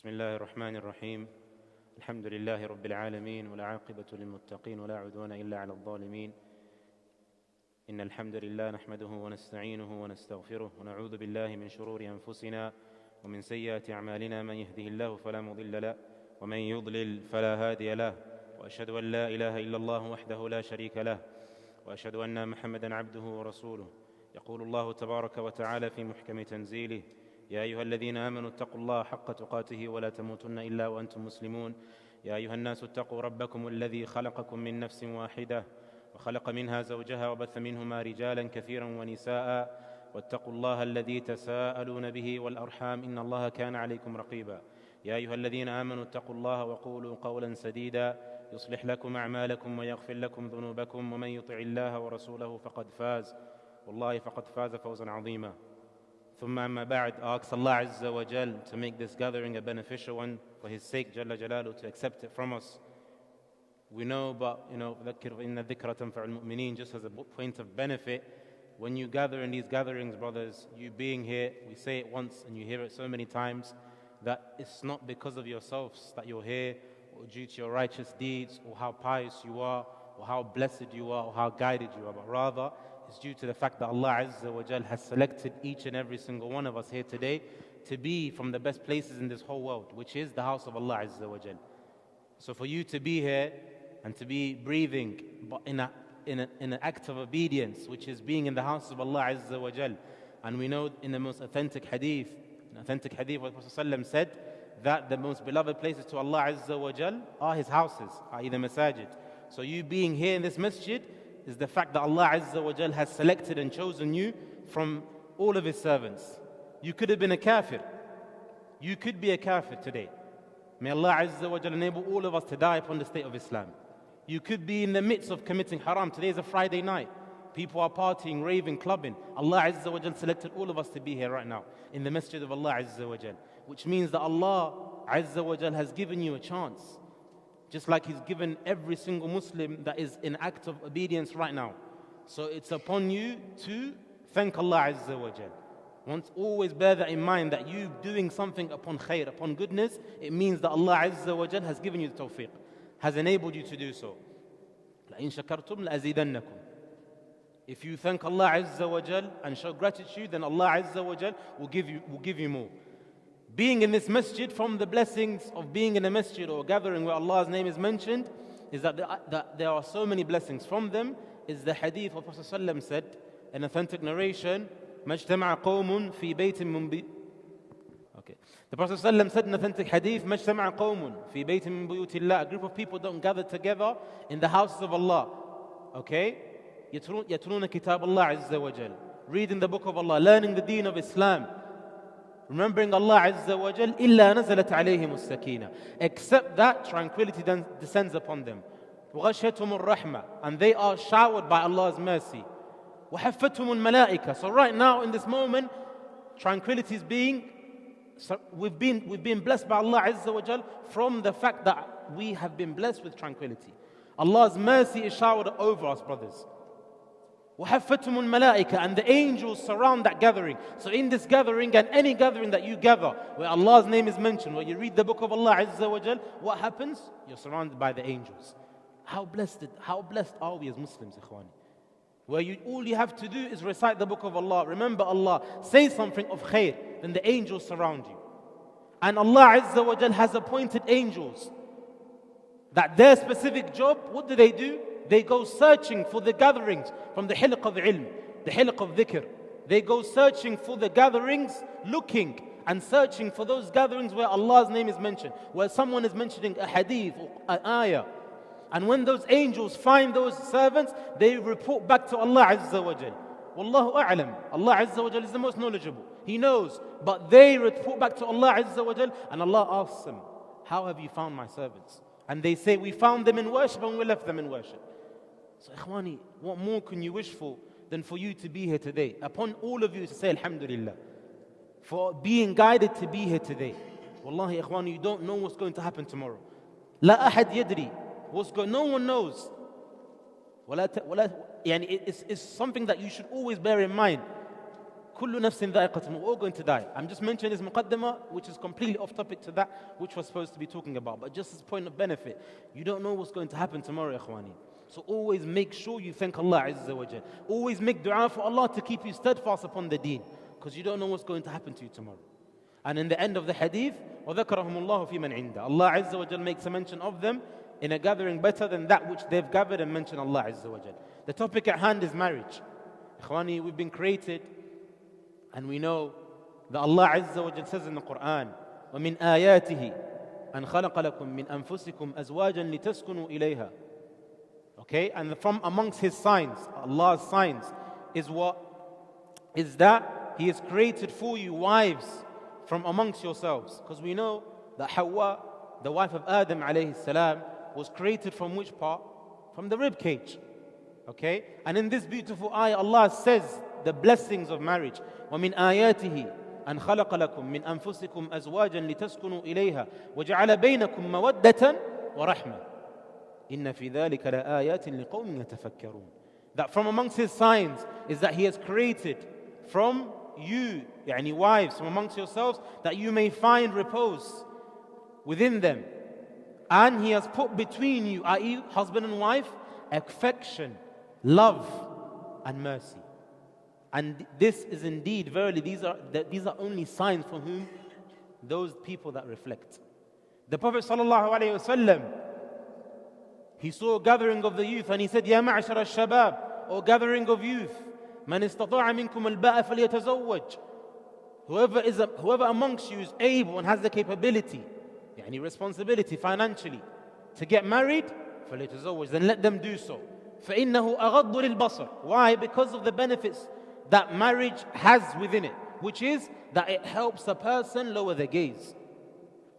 بسم الله الرحمن الرحيم. الحمد لله رب العالمين والعاقبة للمتقين ولا عدوان إلا على الظالمين. إن الحمد لله نحمده ونستعينه ونستغفره ونعوذ بالله من شرور أنفسنا ومن سيئات أعمالنا. من يهده الله فلا مضل له ومن يضلل فلا هادي له، وأشهد أن لا إله إلا الله وحده لا شريك له، وأشهد أن محمدًا عبده ورسوله. يقول الله تبارك وتعالى في محكم تنزيله: يا أيها الذين آمنوا اتقوا الله حق تقاته ولا تموتن إلا وأنتم مسلمون. يا أيها الناس اتقوا ربكم الذي خلقكم من نفس واحدة وخلق منها زوجها وبث منهما رجالا كثيرا ونساء، واتقوا الله الذي تساءلون به والأرحام إن الله كان عليكم رقيبا. يا أيها الذين آمنوا اتقوا الله وقولوا قولا سديدا يصلح لكم أعمالكم ويغفر لكم ذنوبكم، ومن يطع الله ورسوله فقد فاز، والله فقد فاز فوزا عظيما. ثم أما بعد, I ask Allah Azza wa Jal to make this gathering a beneficial one for His sake, Jalla Jalalu, to accept it from us. We know, but ذكر إن الذكرى تنفع المؤمنين, just as a point of benefit, when you gather in these gatherings, brothers, you being here, we say it once and you hear it so many times, that it's not because of yourselves that you're here, or due to your righteous deeds, or how pious you are, or how blessed you are, or how guided you are, but rather it's due to the fact that Allah Azza wa Jal has selected each and every single one of us here today to be from the best places in this whole world, which is the house of Allah Azza wa Jal. So for you to be here and to be breathing but in an act of obedience, which is being in the house of Allah Azza wa Jal. And we know in the most authentic hadith where the Prophet ﷺ said that the most beloved places to Allah Azza wa Jal are His houses, i.e. the Masjid. So you being here in this Masjid is the fact that Allah Azza wa Jal has selected and chosen you from all of His servants. You could have been a kafir. You could be a kafir today. May Allah Azza wa Jal enable all of us to die upon the state of Islam. You could be in the midst of committing haram. Today is a Friday night. People are partying, raving, clubbing. Allah Azza wa Jal selected all of us to be here right now in the Masjid of Allah Azza wa Jal, which means that Allah Azza wa Jal has given you a chance, just like He's given every single Muslim that is in act of obedience right now. So it's upon you to thank Allah Azza wa Jal. Always bear that in mind, that you doing something upon khair, upon goodness, it means that Allah Azza wa Jal has given you the tawfiq, has enabled you to do so. لَإِن شَكَرْتُمْ لَأَزِيدَنَّكُمْ. If you thank Allah Azza wa Jal and show gratitude, then Allah Azza wa Jal will give you more. Being in this masjid, from the blessings of being in a masjid or gathering where Allah's name is mentioned, is that there are so many blessings. From them is the hadith of Prophet ﷺ said, an authentic narration, مَجْتَمَعَ قَوْمٌ فِي بَيْتٍ مِّن بِيُوتِ. Okay. The Prophet ﷺ said in authentic hadith, مَجْتَمَعَ قَوْمٌ فِي بَيْتٍ مِّن بُيُوتِ اللَّهِ. A group of people don't gather together in the houses of Allah. Okay? يَتْلُونَ كِتَابَ اللَّهِ عَزَّ وَجَلَ. Reading the book of Allah, learning the deen of Islam, remembering Allah Azza wa Jal, إِلَّا نَزَلَتْ عَلَيْهِمُ السَّكِينَةِ. Except that tranquility then descends upon them. وَغَشَّتْهُمُ الرَّحْمَةِ. And they are showered by Allah's mercy. وَحَفَّتْهُمُ الْمَلَائِكَةِ. So right now in this moment, tranquility is we've been blessed by Allah Azza wa Jal from the fact that we have been blessed with tranquility. Allah's mercy is showered over us, brothers. وَحَفَّتْهُمُ الْمَلَائِكَةِ. And the angels surround that gathering. So in this gathering and any gathering that you gather where Allah's name is mentioned, where you read the book of Allah Azza wa Jal, what happens? You're surrounded by the angels. How blessed are we as Muslims, ikhwani? Where all you have to do is recite the book of Allah, remember Allah, say something of khair, then the angels surround you. And Allah Azza wa Jal has appointed angels that their specific job, what do? They go searching for the gatherings from the hilq of ilm, the hilq of dhikr. They go searching for the gatherings, looking and searching for those gatherings where Allah's name is mentioned, where someone is mentioning a hadith or an ayah. And when those angels find those servants, they report back to Allah Azza wa Jal. Wallahu a'lam. Allah Azza wa Jal is the most knowledgeable. He knows. But they report back to Allah Azza wa Jal, and Allah asks them, how have you found my servants? And they say, we found them in worship and we left them in worship. So ikhwani, what more can you wish for than for you to be here today? Upon all of you to say Alhamdulillah for being guided to be here today. Wallahi ikhwani, you don't know what's going to happen tomorrow. La ahad yadri. No one knows. It's something that you should always bear in mind. كل نفس ذائقة, we're all going to die. I'm just mentioning this muqaddimah, which is completely off topic to that which we're supposed to be talking about. But just as a point of benefit, you don't know what's going to happen tomorrow, ikhwani. So always make sure you thank Allah Azza wa Jal. Always make dua for Allah to keep you steadfast upon the deen, because you don't know what's going to happen to you tomorrow. And in the end of the hadith, وَذَكَرَهُمُ اللَّهُ فِي مَنْ عِنْدَهُ, Allah Azza wa Jal makes a mention of them in a gathering better than that which they've gathered and mentioned Allah Azza wa Jal. The topic at hand is marriage. Ikhwani, we've been created, and we know that Allah Azza wa Jal says in the Quran, وَمِنْ آيَاتِهِ أَنْ خَلَقَ لَكُم مِّنْ أَنفُسِكُمْ أَزْوَاجًا لِتَسْكُنُوا إِلَيْهَا. Okay, and from amongst His signs, Allah's signs, is what? Is that He has created for you wives from amongst yourselves. Because we know that Hawa, the wife of Adam alayhi salam, was created from which part? From the rib cage. Okay, and in this beautiful ayah, Allah says the blessings of marriage. وَمِنْ آيَاتِهِ أَنْ خَلَقَ لَكُم مِّنْ أَنفُسِكُمْ أَزْوَاجًا لِتَسْكُنُوا إِلَيْهَا وَجَعَلَ بَيْنَكُم مَّوَدَّةً وَرَحْمَةً إِنَّ فِي ذَلِكَ لَآيَاتٍ لِقَوْمٍ يَتَفَكَّرُونَ. That from amongst His signs is that He has created from you, yani wives, from amongst yourselves, that you may find repose within them. And He has put between you, i.e. husband and wife, affection, love and mercy. And this is indeed, verily, these are only signs for whom? Those people that reflect. The Prophet ﷺ, he saw a gathering of the youth and he said, Ya ma'ashar al-shabab, O gathering of youth, man istata'a minkum al-ba'a falyatazawwaj. Whoever amongst you is able and has the capability, yani responsibility financially, to get married, falyatazawwaj, then let them do so. فَإِنَّهُ أَغَضُّ لِلْبَصَرِ. Why? Because of the benefits that marriage has within it, which is that it helps a person lower their gaze.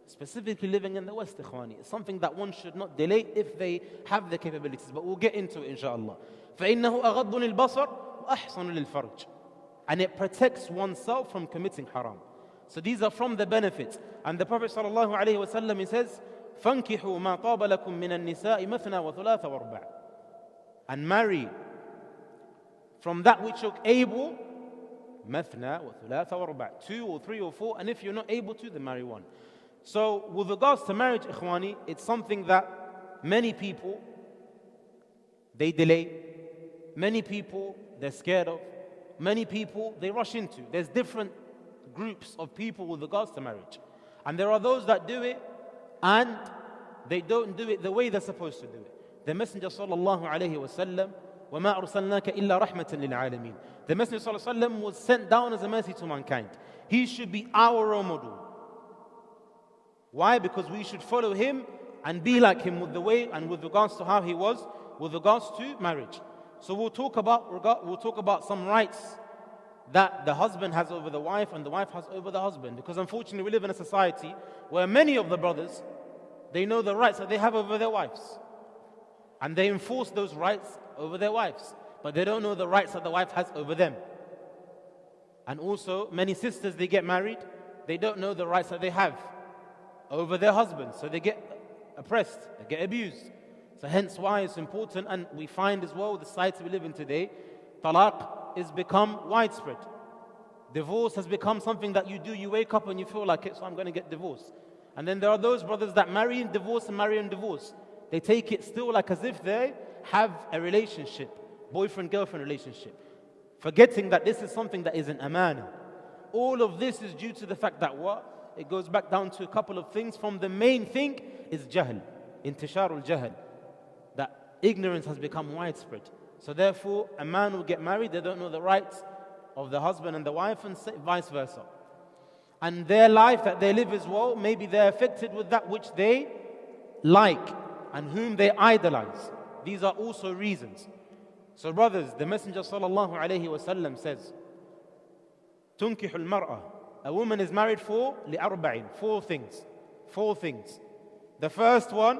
Specifically living in the West, ikhwani, it's something that one should not delay if they have the capabilities, but we'll get into it inshaAllah. فَإِنَّهُ أَغَضُّ لِلْبَصَرِ وَأَحْصَنُ لِلْفَرْجِ. And it protects oneself from committing haram. So these are from the benefits. And the Prophet ﷺ, he says, فَانْكِحُوا مَا طَابَ لَكُم مِّنَ النِّسَاءِ مَثْنَى وَثُلَاثَ وَرُبَعَ. And marry from that which you're able, مَثْنَى وَثُلَاثَ وَرُبَعَ, 2 or 3 or 4, and if you're not able to, then marry one. So with regards to marriage, ikhwani, it's something that many people, they delay. Many people, they're scared of. Many people, they rush into. There's different groups of people with regards to marriage. And there are those that do it, and they don't do it the way they're supposed to do it. The Messenger sallallahu alayhi wa sallam, وَمَا أَرْسَلْنَاكَ إِلَّا رَحْمَةً لِلْعَالَمِينَ. The Messenger sallallahu alayhi wa sallam was sent down as a mercy to mankind. He should be our role model. Why? Because we should follow him and be like him with the way and with regards to how he was with regards to marriage. So we'll talk about some rights that the husband has over the wife and the wife has over the husband. Because unfortunately we live in a society where many of the brothers, they know the rights that they have over their wives. And they enforce those rights over their wives. But they don't know the rights that the wife has over them. And also many sisters, they get married, they don't know the rights that they have over their husbands. So they get oppressed, they get abused. So hence why it's important, and we find as well the society we live in today, talaq is become widespread. Divorce has become something that you do, you wake up and you feel like it, so I'm going to get divorced. And then there are those brothers that marry and divorce and marry and divorce. They take it still like as if they have a relationship, boyfriend-girlfriend relationship, forgetting that this is something that is an amana. All of this is due to the fact that what? It goes back down to a couple of things. From the main thing is jahl, intisharul jahl, that ignorance has become widespread. So therefore, a man will get married, they don't know the rights of the husband and the wife, and vice versa. And their life that they live as well, maybe they're affected with that which they like and whom they idolize. These are also reasons. So brothers, the Messenger sallallahu alayhi wa sallam says, تُنْكِحُ الْمَرْأَةِ. A woman is married for لِأَرْبَعٍ, 4 things. 4 things. The first one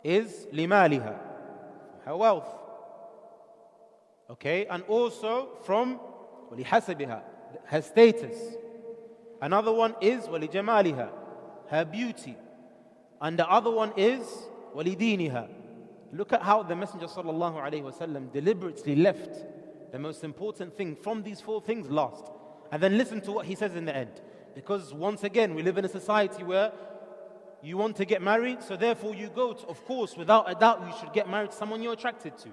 is لِمَالِهَا, her wealth. Okay, and also from وَلِحَسَبِهَا, her status. Another one is وَلِجَمَالِهَا, her beauty. And the other one is وَلِدِينِهَا. Look at how the Messenger sallallahu alayhi wa sallam deliberately left the most important thing from these 4 things last. And then listen to what he says in the end. Because once again, we live in a society where you want to get married, so therefore you go to, of course, without a doubt, you should get married to someone you're attracted to.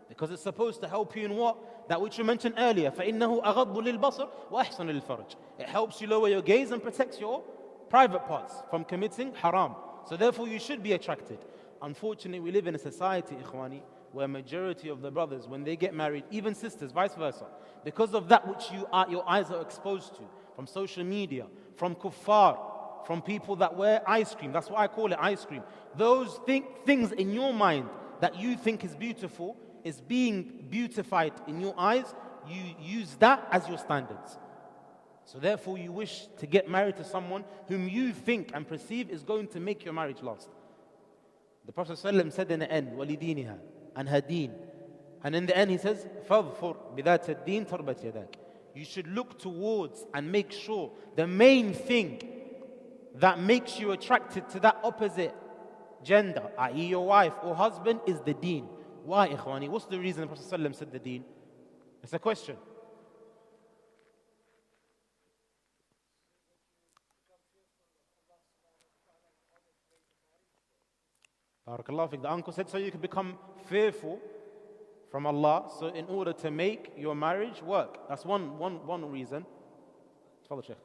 Because it's supposed to help you in what? That which you mentioned earlier. فَإِنَّهُ أَغَضُّ لِلْبَصَرِ وَأَحْسَنُ لِلْفَرْجِ. It helps you lower your gaze and protects your private parts from committing haram. So therefore you should be attracted. Unfortunately, we live in a society, ikhwani, where majority of the brothers, when they get married, even sisters, vice versa, because of that which your eyes are exposed to, from social media, from kuffar, from people that wear ice cream, that's why I call it ice cream. Those things in your mind that you think is beautiful, is being beautified in your eyes, you use that as your standards. So therefore you wish to get married to someone whom you think and perceive is going to make your marriage last. The Prophet ﷺ said in the end, وَلِدِينِهَا, and her deen. And in the end he says, فَاظْفُرْ بِذَاتَ الدِّينِ تَرْبَتْ يَدَاكَ. You should look towards and make sure the main thing that makes you attracted to that opposite gender, i.e. your wife or husband, is the deen. Why, ikhwani? What's the reason the Prophet ﷺ said the deen? It's a question. Barakallahu fiqh. The uncle said so you can become fearful from Allah, so in order to make your marriage work. That's one reason. Tafadhal, Shaykh.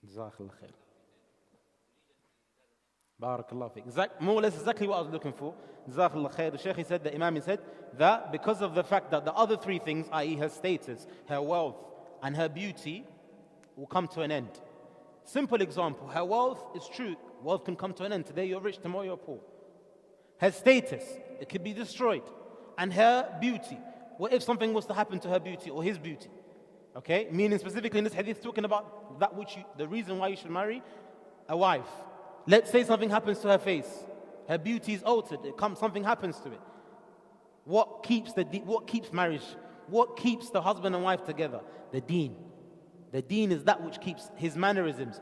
Jazakallah khair. Barakallahu fiqh. More or less exactly what I was looking for. Jazakallah khair. The Shaykh said, the Imam said that because of the fact that the other 3 things, i.e. her status, her wealth, and her beauty, will come to an end. Simple example, her wealth is true. Wealth can come to an end. Today you're rich, tomorrow you're poor. Her status, it could be destroyed. And her beauty, what if something was to happen to her beauty or his beauty? Okay, meaning specifically in this hadith talking about that which the reason why you should marry a wife. Let's say something happens to her face. Her beauty is altered. Something happens to it. What keeps marriage? What keeps the husband and wife together? The deen. The deen is that which keeps his mannerisms.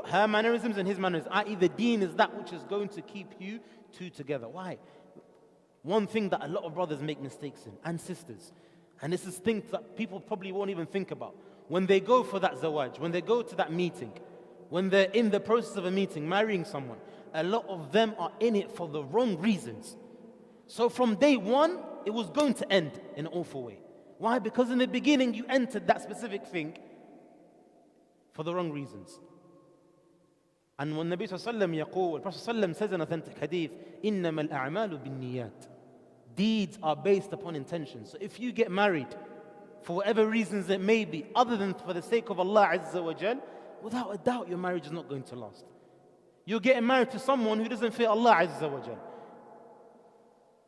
Her mannerisms and his mannerisms, i.e. the deen is that which is going to keep you 2 together. Why? One thing that a lot of brothers make mistakes in, and sisters, and this is things that people probably won't even think about. When they go for that zawaj, when they go to that meeting, when they're in the process of a meeting, marrying someone, a lot of them are in it for the wrong reasons. So from day one, it was going to end in an awful way. Why? Because in the beginning, you entered that specific thing for the wrong reasons. And when Nabi sallallahu alayhi wa sallam yaqul, Prophet sallallahu alayhi wa sallam says in authentic hadith, إِنَّمَا الْأَعْمَالُ بِالنِّيَّاتِ. Deeds are based upon intention. So if you get married, for whatever reasons it may be, other than for the sake of Allah Azza wa Jal, without a doubt your marriage is not going to last. You're getting married to someone who doesn't fear Allah Azza wa Jal.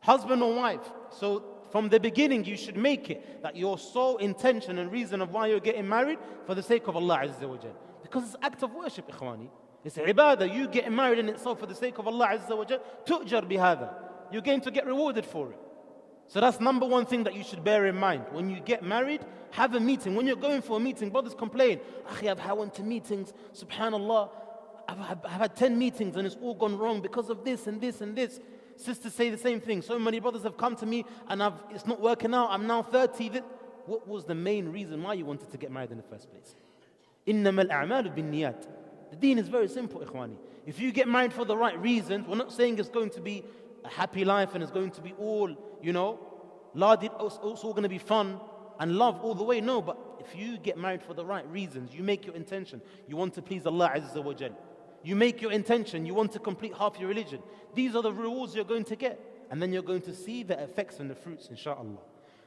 Husband or wife. So from the beginning you should make it that your sole intention and reason of why you're getting married for the sake of Allah Azza wa Jal. Because it's an act of worship, ikhwani. It's ibadah. You getting married in itself for the sake of Allah Azza wa Jal. تُؤْجَرْ بِهَذَا. You're going to get rewarded for it. So that's number 1 thing that you should bear in mind. When you get married, have a meeting. When you're going for a meeting, brothers complain, I went to meetings, subhanallah, I've had 10 meetings and it's all gone wrong because of this and this and this. Sisters say the same thing. So many brothers have come to me and it's not working out. I'm now 30. What was the main reason why you wanted to get married in the first place? إِنَّمَا الْأَعْمَالُ بِالنِّيَّاتِ. The deen is very simple, ikhwani. If you get married for the right reasons, we're not saying it's going to be a happy life and it's going to be all, it's all going to be fun and love all the way. No, but if you get married for the right reasons, you make your intention, you want to please Allah Azza wa Jal. You make your intention, you want to complete half your religion. These are the rewards you're going to get. And then you're going to see the effects and the fruits, inshaAllah.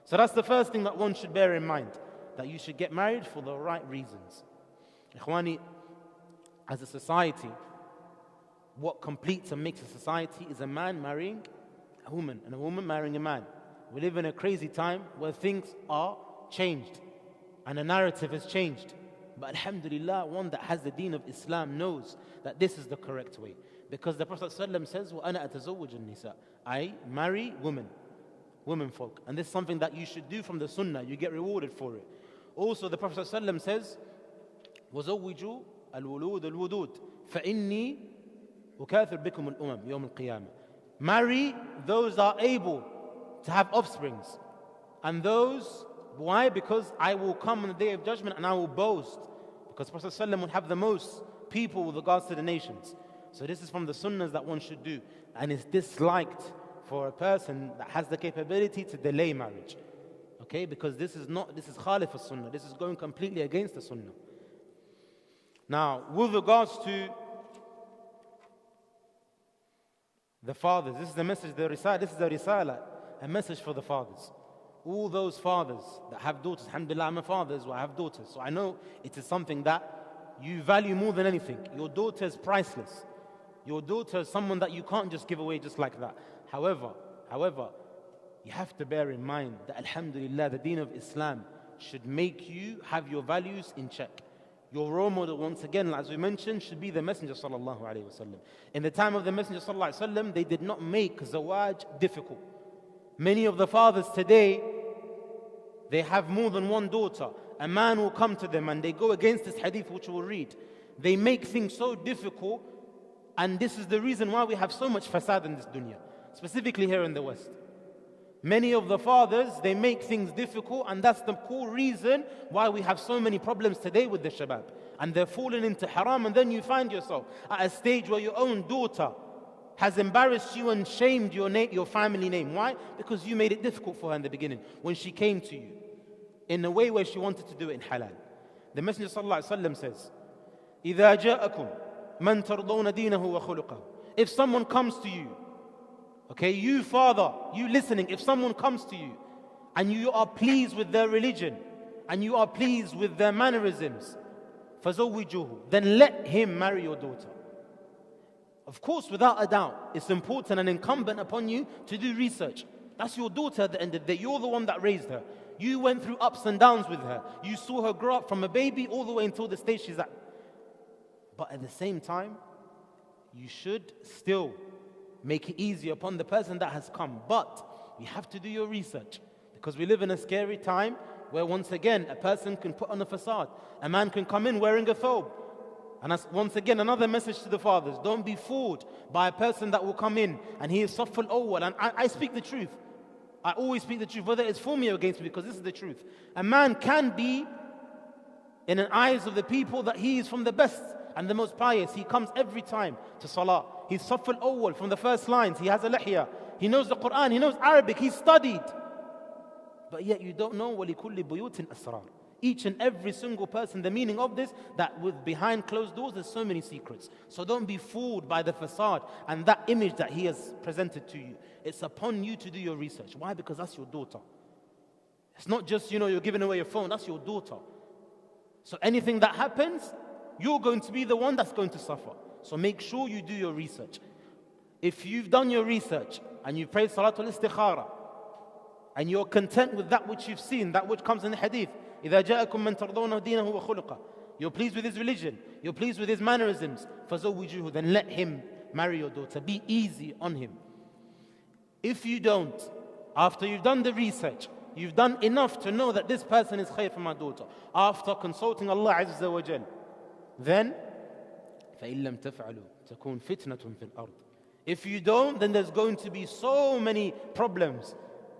So that's the first thing that one should bear in mind, that you should get married for the right reasons. Ikhwani, as a society, what completes and makes a society is a man marrying a woman and a woman marrying a man. We live in a crazy time where things are changed and the narrative has changed. But alhamdulillah, one that has the deen of Islam knows that this is the correct way. Because the Prophet ﷺ says, وَأَنَا أَتَزَوَّجُ النِّسَاءِ. I marry women folk. And this is something that you should do from the sunnah. You get rewarded for it. Also, the Prophet ﷺ says, وَزَوِّجُوا الْوُلُودَ الْوُدُودِ فَإِنِّي أُكَاثِرْ بِكُمُ الْأُمَمْ يَوْمَ الْقِيَامَةِ. Marry those that are able to have offsprings. And those, why? Because I will come on the day of judgment and I will boast. Because Prophet ﷺ would have the most people with regards to the nations. So this is from the sunnahs that one should do. And it's disliked for a person that has the capability to delay marriage. Okay, because this is khalif as-sunnah. This is going completely against the sunnah. Now, with regards to the fathers, this is the message, this is the risala, a message for the fathers. All those fathers that have daughters, alhamdulillah, I'm a father as well, I have daughters. So I know it is something that you value more than anything. Your daughter is priceless. Your daughter is someone that you can't just give away just like that. However, you have to bear in mind that alhamdulillah, the deen of Islam should make you have your values in check. Your role model, once again, as we mentioned, should be the Messenger sallallahu alaihi wasallam. In the time of the Messenger sallallahu alaihi wasallam, they did not make zawaj difficult. Many of the fathers today, they have more than one daughter. A man will come to them and they go against this hadith which we'll read. They make things so difficult, and this is the reason why we have so much fasad in this dunya, specifically here in the West. Many of the fathers, they make things difficult, and that's the core reason why we have so many problems today with the shabab. And they're falling into haram, and then you find yourself at a stage where your own daughter has embarrassed you and shamed your family name. Why? Because you made it difficult for her in the beginning when she came to you in a way where she wanted to do it in halal. The Messenger sallallahu alaihi wasallam says, إِذَا جَاءَكُمْ مَنْ تَرْضَوْنَ دِينَهُ وَخُلُقَهُ. If someone comes to you, okay, you father, you listening, if someone comes to you and you are pleased with their religion and you are pleased with their mannerisms, فَزَوِّجُوهُ, then let him marry your daughter. Of course, without a doubt, it's important and incumbent upon you to do research. That's your daughter at the end of the day. You're the one that raised her. You went through ups and downs with her. You saw her grow up from a baby all the way until the stage she's at. But at the same time, you should still make it easy upon the person that has come. But you have to do your research, because we live in a scary time where, once again, a person can put on a facade. A man can come in wearing a thobe. And that's, once again, another message to the fathers. Don't be fooled by a person that will come in and he is safal awwal. And I speak the truth. I always speak the truth, whether it's for me or against me, because this is the truth. A man can be, in the eyes of the people, that he is from the best and the most pious. He comes every time to salah. He's safal awwal from the first lines. He has a lihya. He knows the Quran. He knows Arabic. He's studied. But yet you don't know وَلِكُلِّ بُيُوتٍ أَسْرَارٍ. Each and every single person, the meaning of this, that with behind closed doors there's so many secrets. So don't be fooled by the facade and that image that he has presented to you. It's upon you to do your research. Why? Because that's your daughter. It's not just, you're giving away your phone. That's your daughter. So anything that happens, you're going to be the one that's going to suffer. So make sure you do your research. If you've done your research and you've prayed Salatul Istikhara and you're content with that which you've seen, that which comes in the hadith, إِذَا جَاءَكُمْ مَنْ تَرْضَوْنَ دِينَهُ وَخُلُقَهُ, you're pleased with his religion, you're pleased with his mannerisms, فَزَوِّجُوهُ, then let him marry your daughter. Be easy on him. If you don't, after you've done the research, you've done enough to know that this person is khair for my daughter, after consulting Allah Azza wa Jal, then فَإِن لَمْ تَفْعَلُوا تَكُونْ فِتْنَةٌ فِي الْأَرْضِ. If you don't, then there's going to be so many problems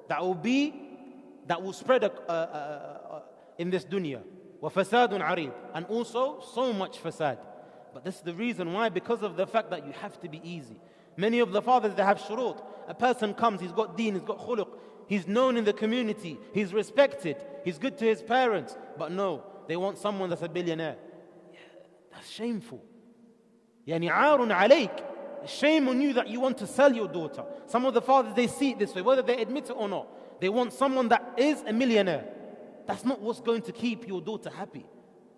that will spread in this dunya. وَفَسَادٌ عَرِيضٌ, and also so much fasad. But this is the reason why, because of the fact that you have to be easy. Many of the fathers, they have shurut. A person comes, he's got deen, he's got khuluq, he's known in the community, he's respected, he's good to his parents. But no, they want someone that's a billionaire. Yeah, that's shameful. يعني عار عليك. Shame on you that you want to sell your daughter. Some of the fathers, they see it this way, whether they admit it or not. They want someone that is a millionaire. That's not what's going to keep your daughter happy.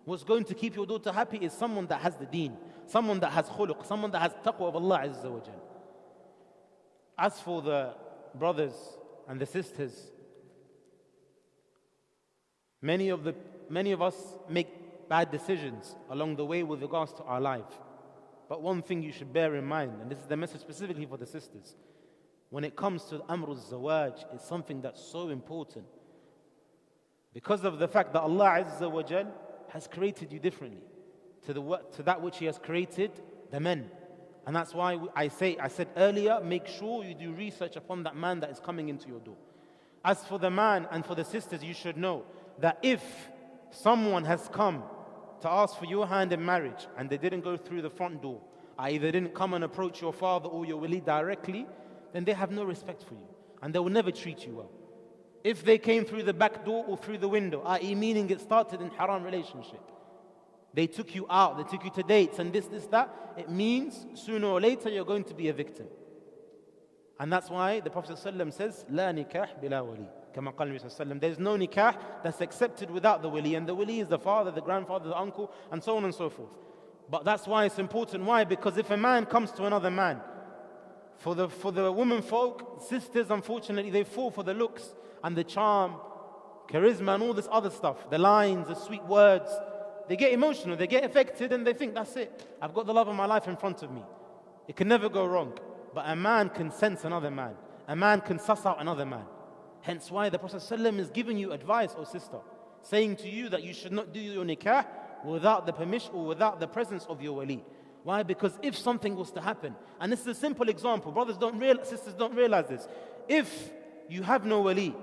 What's going to keep your daughter happy is someone that has the deen, someone that has khuluq, someone that has taqwa of Allah Azza wa Jal. As for the brothers and the sisters, many of us make bad decisions along the way with regards to our life. But one thing you should bear in mind, and this is the message specifically for the sisters, when it comes to Amrul Zawaj, it's something that's so important. Because of the fact that Allah Azza wa Jal has created you differently to that which He has created the men. And that's why I said earlier, make sure you do research upon that man that is coming into your door. As for the man and for the sisters, you should know that if someone has come to ask for your hand in marriage and they didn't go through the front door, i.e. they didn't come and approach your father or your wali directly, then they have no respect for you and they will never treat you well. If they came through the back door or through the window, i.e. meaning it started in haram relationship, they took you out, they took you to dates and this, that, it means sooner or later you're going to be a victim. And that's why the Prophet ﷺ says, لا نكاح بلا ولي. كما قال النبي صلى الله عليه وسلم, there's no nikah that's accepted without the wali. And the wali is the father, the grandfather, the uncle, and so on and so forth. But that's why it's important. Why? Because if a man comes to another man, for the women folk, sisters, unfortunately, they fall for the looks and the charm, charisma and all this other stuff, the lines, the sweet words. They get emotional, they get affected and they think, that's it. I've got the love of my life in front of me. It can never go wrong. But a man can sense another man. A man can suss out another man. Hence why the Prophet ﷺ is giving you advice, O sister, saying to you that you should not do your nikah without the permission or without the presence of your wali. Why? Because if something was to happen, and this is a simple example, sisters don't realize this. If you have no wali,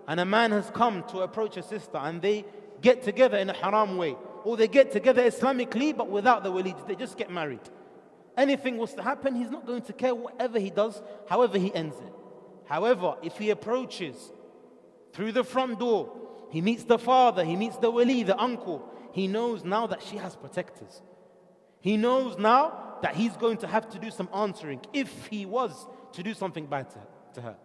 and a man has come to approach a sister, and they get together in a haram way, or they get together Islamically, but without the wali, they just get married. Anything was to happen, he's not going to care whatever he does, however he ends it. However, if he approaches through the front door, he meets the father, he meets the wali, the uncle, he knows now that she has protectors. He knows now that he's going to have to do some answering if he was to do something bad to her.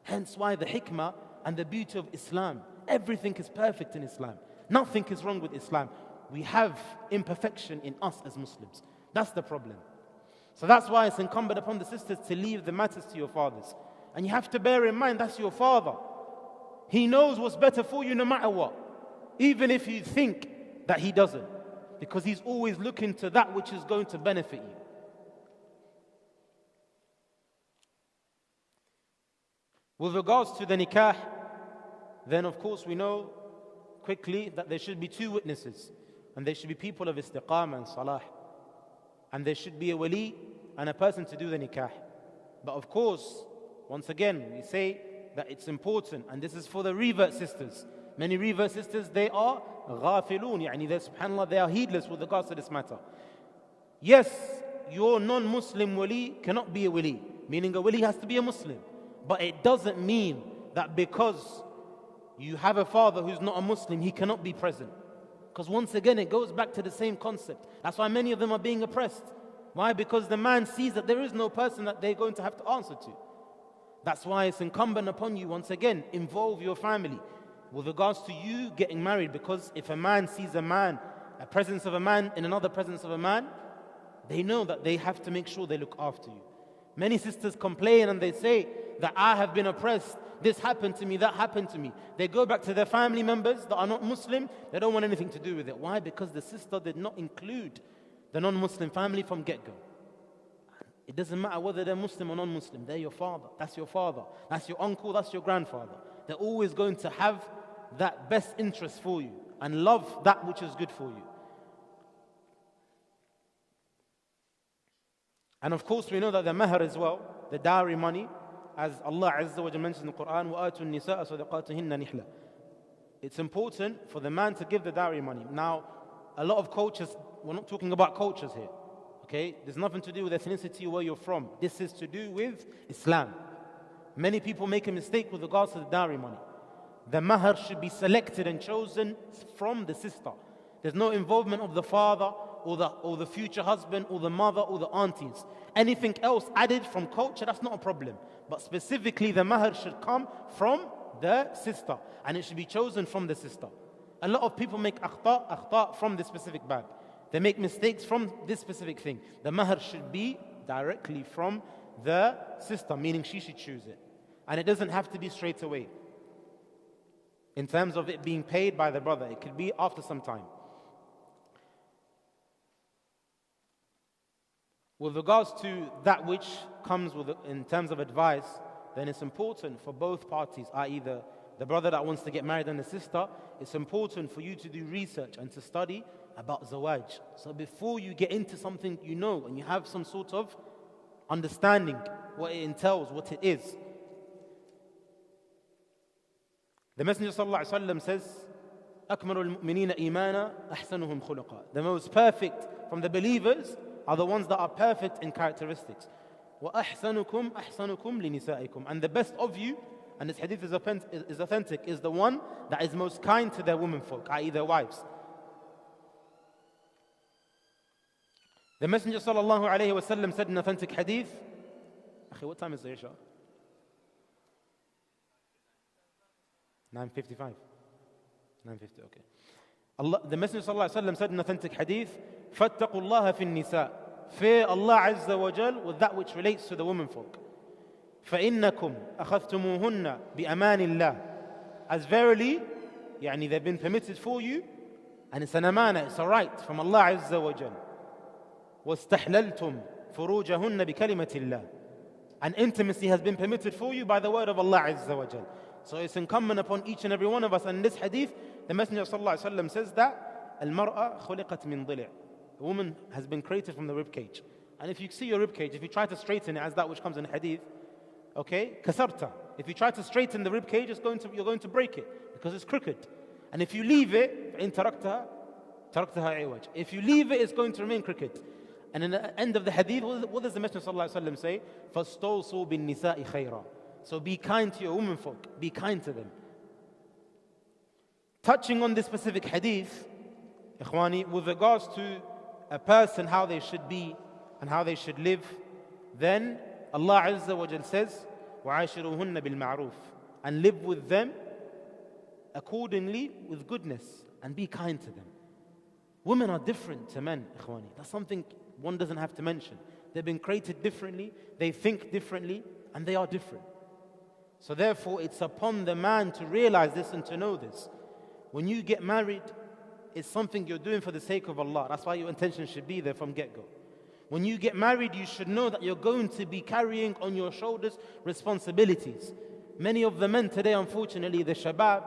Hence why the hikmah and the beauty of Islam, everything is perfect in Islam. Nothing is wrong with Islam. We have imperfection in us as Muslims. That's the problem. So that's why it's incumbent upon the sisters to leave the matters to your fathers. And you have to bear in mind that's your father. He knows what's better for you no matter what. Even if you think that he doesn't. Because he's always looking to that which is going to benefit you. With regards to the nikah, then of course we know quickly that there should be two witnesses. And there should be people of istiqamah and salah. And there should be a wali and a person to do the nikah. But of course, once again, we say that it's important, and this is for the revert sisters. Many revert sisters, they are ghafilun, subhanAllah, they are heedless with regards to this matter. Yes, your non-Muslim wali cannot be a wali, meaning a wali has to be a Muslim. But it doesn't mean that because you have a father who's not a Muslim, he cannot be present. Because once again, it goes back to the same concept. That's why many of them are being oppressed. Why? Because the man sees that there is no person that they're going to have to answer to. That's why it's incumbent upon you, once again, involve your family with regards to you getting married. Because if a man sees a presence of a man in another presence of a man, they know that they have to make sure they look after you. Many sisters complain and they say that I have been oppressed. This happened to me, that happened to me. They go back to their family members that are not Muslim. They don't want anything to do with it. Why? Because the sister did not include the non-Muslim family from get-go. It doesn't matter whether they're Muslim or non-Muslim. They're your father. That's your father. That's your uncle. That's your grandfather. They're always going to have that best interest for you and love that which is good for you. And of course, we know that the mahr as well, the dowry money, as Allah Azza wa Jalla mentions in the Quran, وَآتُوا النِّسَاءَ صَدَقَاتِهِنَّ نِحْلًا. It's important for the man to give the dowry money. Now, a lot of cultures, we're not talking about cultures here. Okay? There's nothing to do with ethnicity or where you're from. This is to do with Islam. Many people make a mistake with regards to the dowry money. The mahr should be selected and chosen from the sister. There's no involvement of the father or the future husband or the mother or the aunties. Anything else added from culture, that's not a problem. But specifically the mahr should come from the sister. And it should be chosen from the sister. A lot of people make akhta from this specific bab. They make mistakes from this specific thing. The mahr should be directly from the sister, meaning she should choose it. And it doesn't have to be straight away. In terms of it being paid by the brother, it could be after some time. With regards to that which comes in terms of advice, then it's important for both parties, i.e. the brother that wants to get married and the sister, it's important for you to do research and to study about zawaj. So before you get into something you know and you have some sort of understanding what it entails, what it is. The Messenger ﷺ says, أكمل المؤمنين إيمانا أحسنهم خلقا. The most perfect from the believers are the ones that are perfect in characteristics. وأحسنكم أحسنكم لنسائكم. And the best of you, and this hadith is authentic, is the one that is most kind to their womenfolk, i.e. their wives. The Messenger ﷺ said in authentic hadith, what time is the Isha? 9:55. 9:50, okay. The Messenger ﷺ said in authentic hadith, فَاتَّقُوا اللَّهَ فِي النِّسَاءِ. Fear Allah Azza wa Jal with that which relates to the womenfolk. فَإِنَّكُمْ أَخَذْتُمُوهُنَّ بِأَمَانِ اللَّهِ. As verily, they've been permitted for you, and it's an amana, it's a right from Allah Azza wa Jal. وَاسْتَحْلَلْتُمْ فُرُوجَهُنَّ بِكَلِمَةِ اللَّهِ. And intimacy has been permitted for you by the word of Allah Azza wa Jal. So it's incumbent upon each and every one of us. And in this hadith, the Messenger ﷺ says that الْمَرْأَةُ خُلِقَتْ مِنْ ضِلِعٍ. A woman has been created from the rib cage. And if you see your rib cage, if you try to straighten it as that which comes in the hadith, okay, kasarta. If you try to straighten the rib cage, you're going to break it because it's crooked. And if you leave it, فَإِن تَرَكْتَهَا عِوَجٍ. If you leave it, it's going to remain crooked. And in the end of the hadith, what does the Messenger ﷺ say? فَاسْتَوْصُوا بِالنِّسَاءِ خَيْرًا. So be kind to your womenfolk, be kind to them. Touching on this specific hadith, ikhwani, with regards to a person, how they should be and how they should live, then Allah Azza wa Jal says, وَعَاشِرُوهُنَّ بِالْمَعْرُوفِ. And live with them accordingly with goodness and be kind to them. Women are different to men, ikhwani. That's something one doesn't have to mention. They've been created differently, they think differently, and they are different. So therefore, it's upon the man to realize this and to know this. When you get married, it's something you're doing for the sake of Allah. That's why your intention should be there from get-go. When you get married, you should know that you're going to be carrying on your shoulders responsibilities. Many of the men today, unfortunately, the shabab,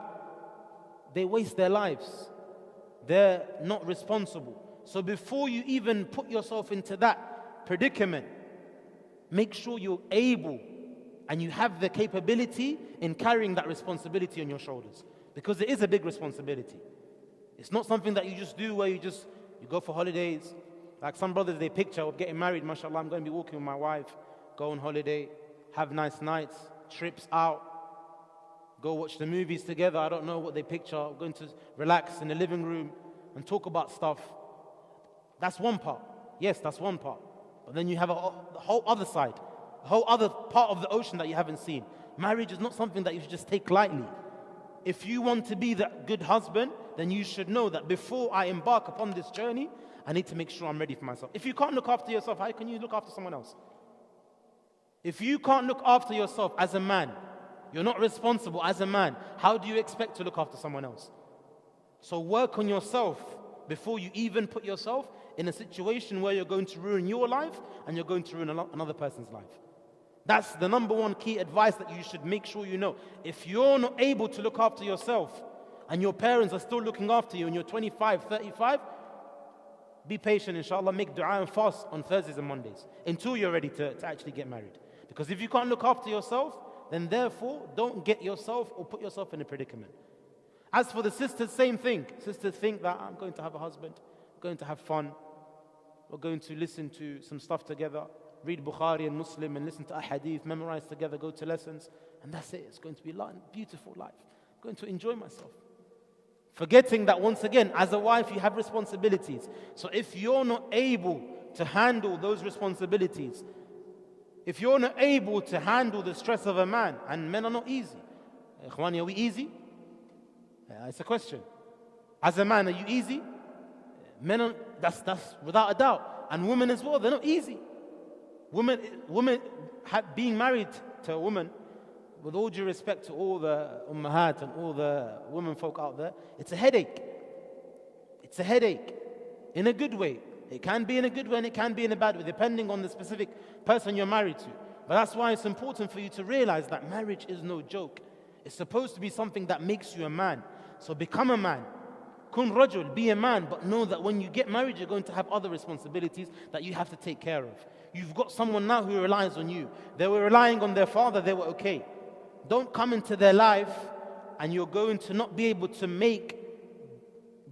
they waste their lives. They're not responsible. So before you even put yourself into that predicament, make sure you're able and you have the capability in carrying that responsibility on your shoulders. Because it is a big responsibility. It's not something that you just do where you go for holidays. Like some brothers, they picture of getting married, mashallah, I'm going to be walking with my wife, go on holiday, have nice nights, trips out, go watch the movies together. I don't know what they picture, going to relax in the living room and talk about stuff. That's one part. Yes, that's one part. But then you have the whole other side, a whole other part of the ocean that you haven't seen. Marriage is not something that you should just take lightly. If you want to be that good husband, then you should know that before I embark upon this journey, I need to make sure I'm ready for myself. If you can't look after yourself, how can you look after someone else? If you can't look after yourself as a man, you're not responsible as a man, how do you expect to look after someone else? So work on yourself before you even put yourself in a situation where you're going to ruin your life and you're going to ruin another person's life. That's the number one key advice that you should make sure you know. If you're not able to look after yourself and your parents are still looking after you and you're 25, 35, be patient, inshallah, make dua and fast on Thursdays and Mondays until you're ready to actually get married. Because if you can't look after yourself, then therefore don't get yourself or put yourself in a predicament. As for the sisters, same thing. Sisters think that I'm going to have a husband, I'm going to have fun, we're going to listen to some stuff together, read Bukhari and Muslim and listen to ahadith, memorize together, go to lessons, and that's it. It's going to be a beautiful life. I'm going to enjoy myself. Forgetting that once again, as a wife, you have responsibilities. So if you're not able to handle those responsibilities, if you're not able to handle the stress of a man, and men are not easy. Ikhwani, are we easy? It's a question. As a man, are you easy? Men are, that's without a doubt. And women as well, they're not easy. Women being married to a woman, with all due respect to all the ummahat and all the women folk out there, it's a headache. It's a headache. In a good way. It can be in a good way and it can be in a bad way, depending on the specific person you're married to. But that's why it's important for you to realize that marriage is no joke. It's supposed to be something that makes you a man. So become a man. Kun rajul, be a man, but know that when you get married, you're going to have other responsibilities that you have to take care of. You've got someone now who relies on you. They were relying on their father, they were okay. Don't come into their life and you're going to not be able to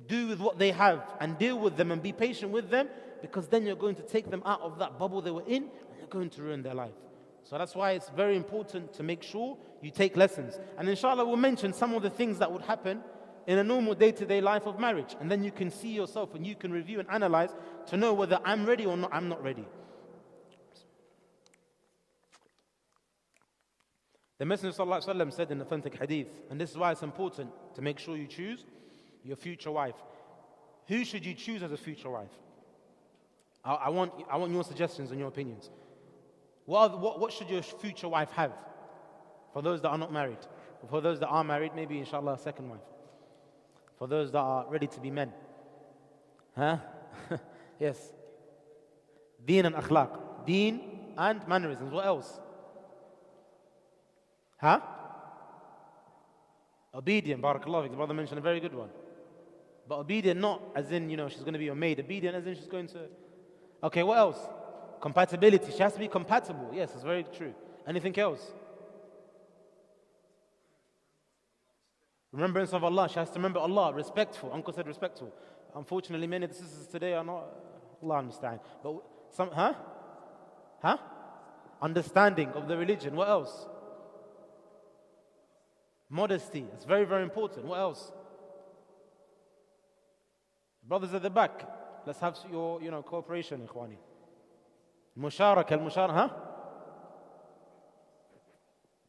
do with what they have and deal with them and be patient with them, because then you're going to take them out of that bubble they were in and you're going to ruin their life. So that's why it's very important to make sure you take lessons. And inshallah we'll mention some of the things that would happen in a normal day-to-day life of marriage. And then you can see yourself and you can review and analyze to know whether I'm ready or not, I'm not ready. The Messenger ﷺ said in authentic hadith, and this is why it's important to make sure you choose your future wife. Who should you choose as a future wife? I want your suggestions and your opinions. What should your future wife have? For those that are not married. For those that are married, maybe inshallah a second wife. For those that are ready to be men. Huh? Yes. Deen and akhlaq. Deen and mannerisms. What else? Huh? Obedient, barakallah. The brother mentioned a very good one. But obedient not as in, she's going to be your maid. Obedient as in she's going to... Okay, what else? Compatibility. She has to be compatible. Yes, it's very true. Anything else? Remembrance of Allah. She has to remember Allah. Respectful. Uncle said respectful. Unfortunately, many of the sisters today are not... Allah understand. But some... Huh? Understanding of the religion. What else? Modesty. It's very, very important. What else? Brothers at the back. Let's have your, cooperation, ikhwani. Musharaka, huh?